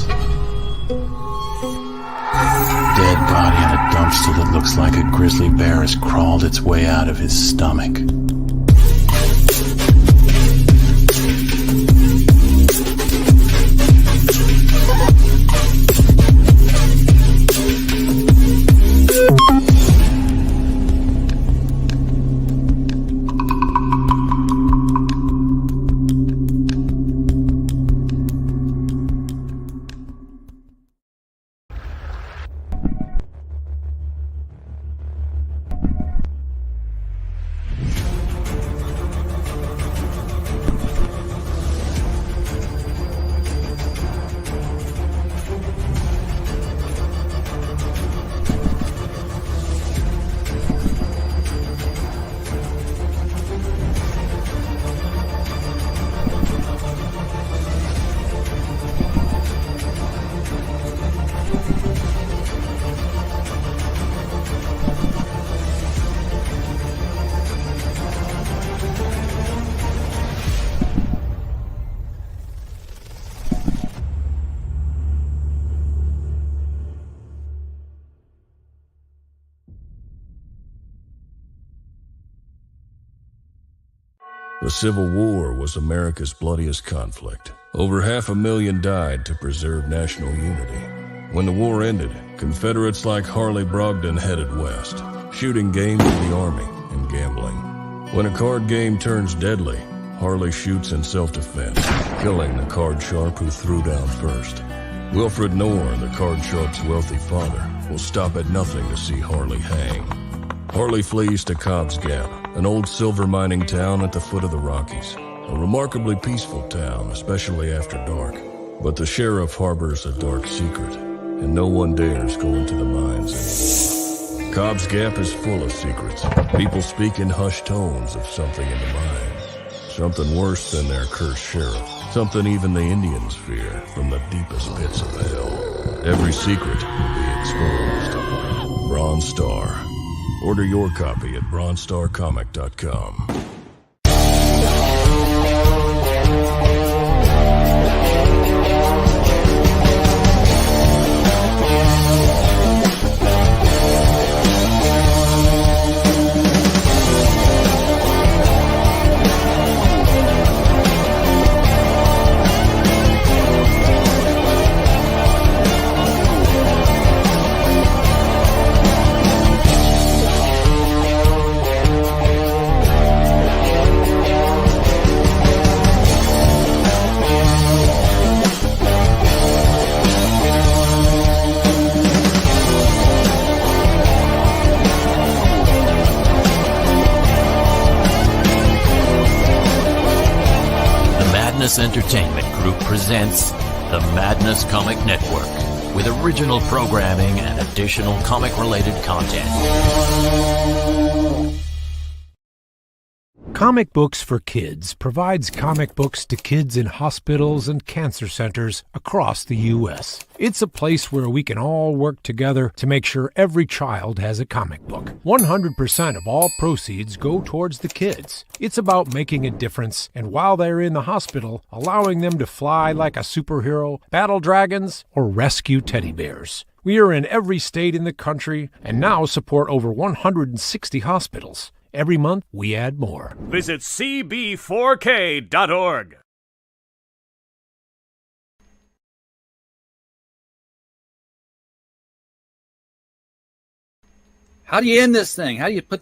Dead body in a dumpster that looks like a grizzly bear has crawled its way out of his stomach. The Civil War was America's bloodiest conflict. Over 500,000 died to preserve national unity. When the war ended, Confederates like Harley Brogdon headed west, shooting game for the Army and gambling. When a card game turns deadly, Harley shoots in self-defense, killing the card sharp who threw down first. Wilfred Knorr, the card sharp's wealthy father, will stop at nothing to see Harley hang. Harley flees to Cobb's Gap, an old silver mining town at the foot of the Rockies. A remarkably peaceful town, especially after dark. But the sheriff harbors a dark secret, and no one dares go into the mines anymore. Cobb's Gap is full of secrets. People speak in hushed tones of something in the mines. Something worse than their cursed sheriff. Something even the Indians fear from the deepest pits of hell. Every secret will be exposed. Bronze Star. Order your copy at bronzestarcomic.com. Entertainment Group presents the Madness Comic Network with original programming and additional comic-related content. Comic Books for Kids provides comic books to kids in hospitals and cancer centers across the U.S. It's a place where we can all work together to make sure every child has a comic book. 100% of all proceeds go towards the kids. It's about making a difference, and while they're in the hospital, allowing them to fly like a superhero, battle dragons, or rescue teddy bears. We are in every state in the country and now support over 160 hospitals. Every month, we add more. Visit cb4k.org. How do you end this thing? How do you put the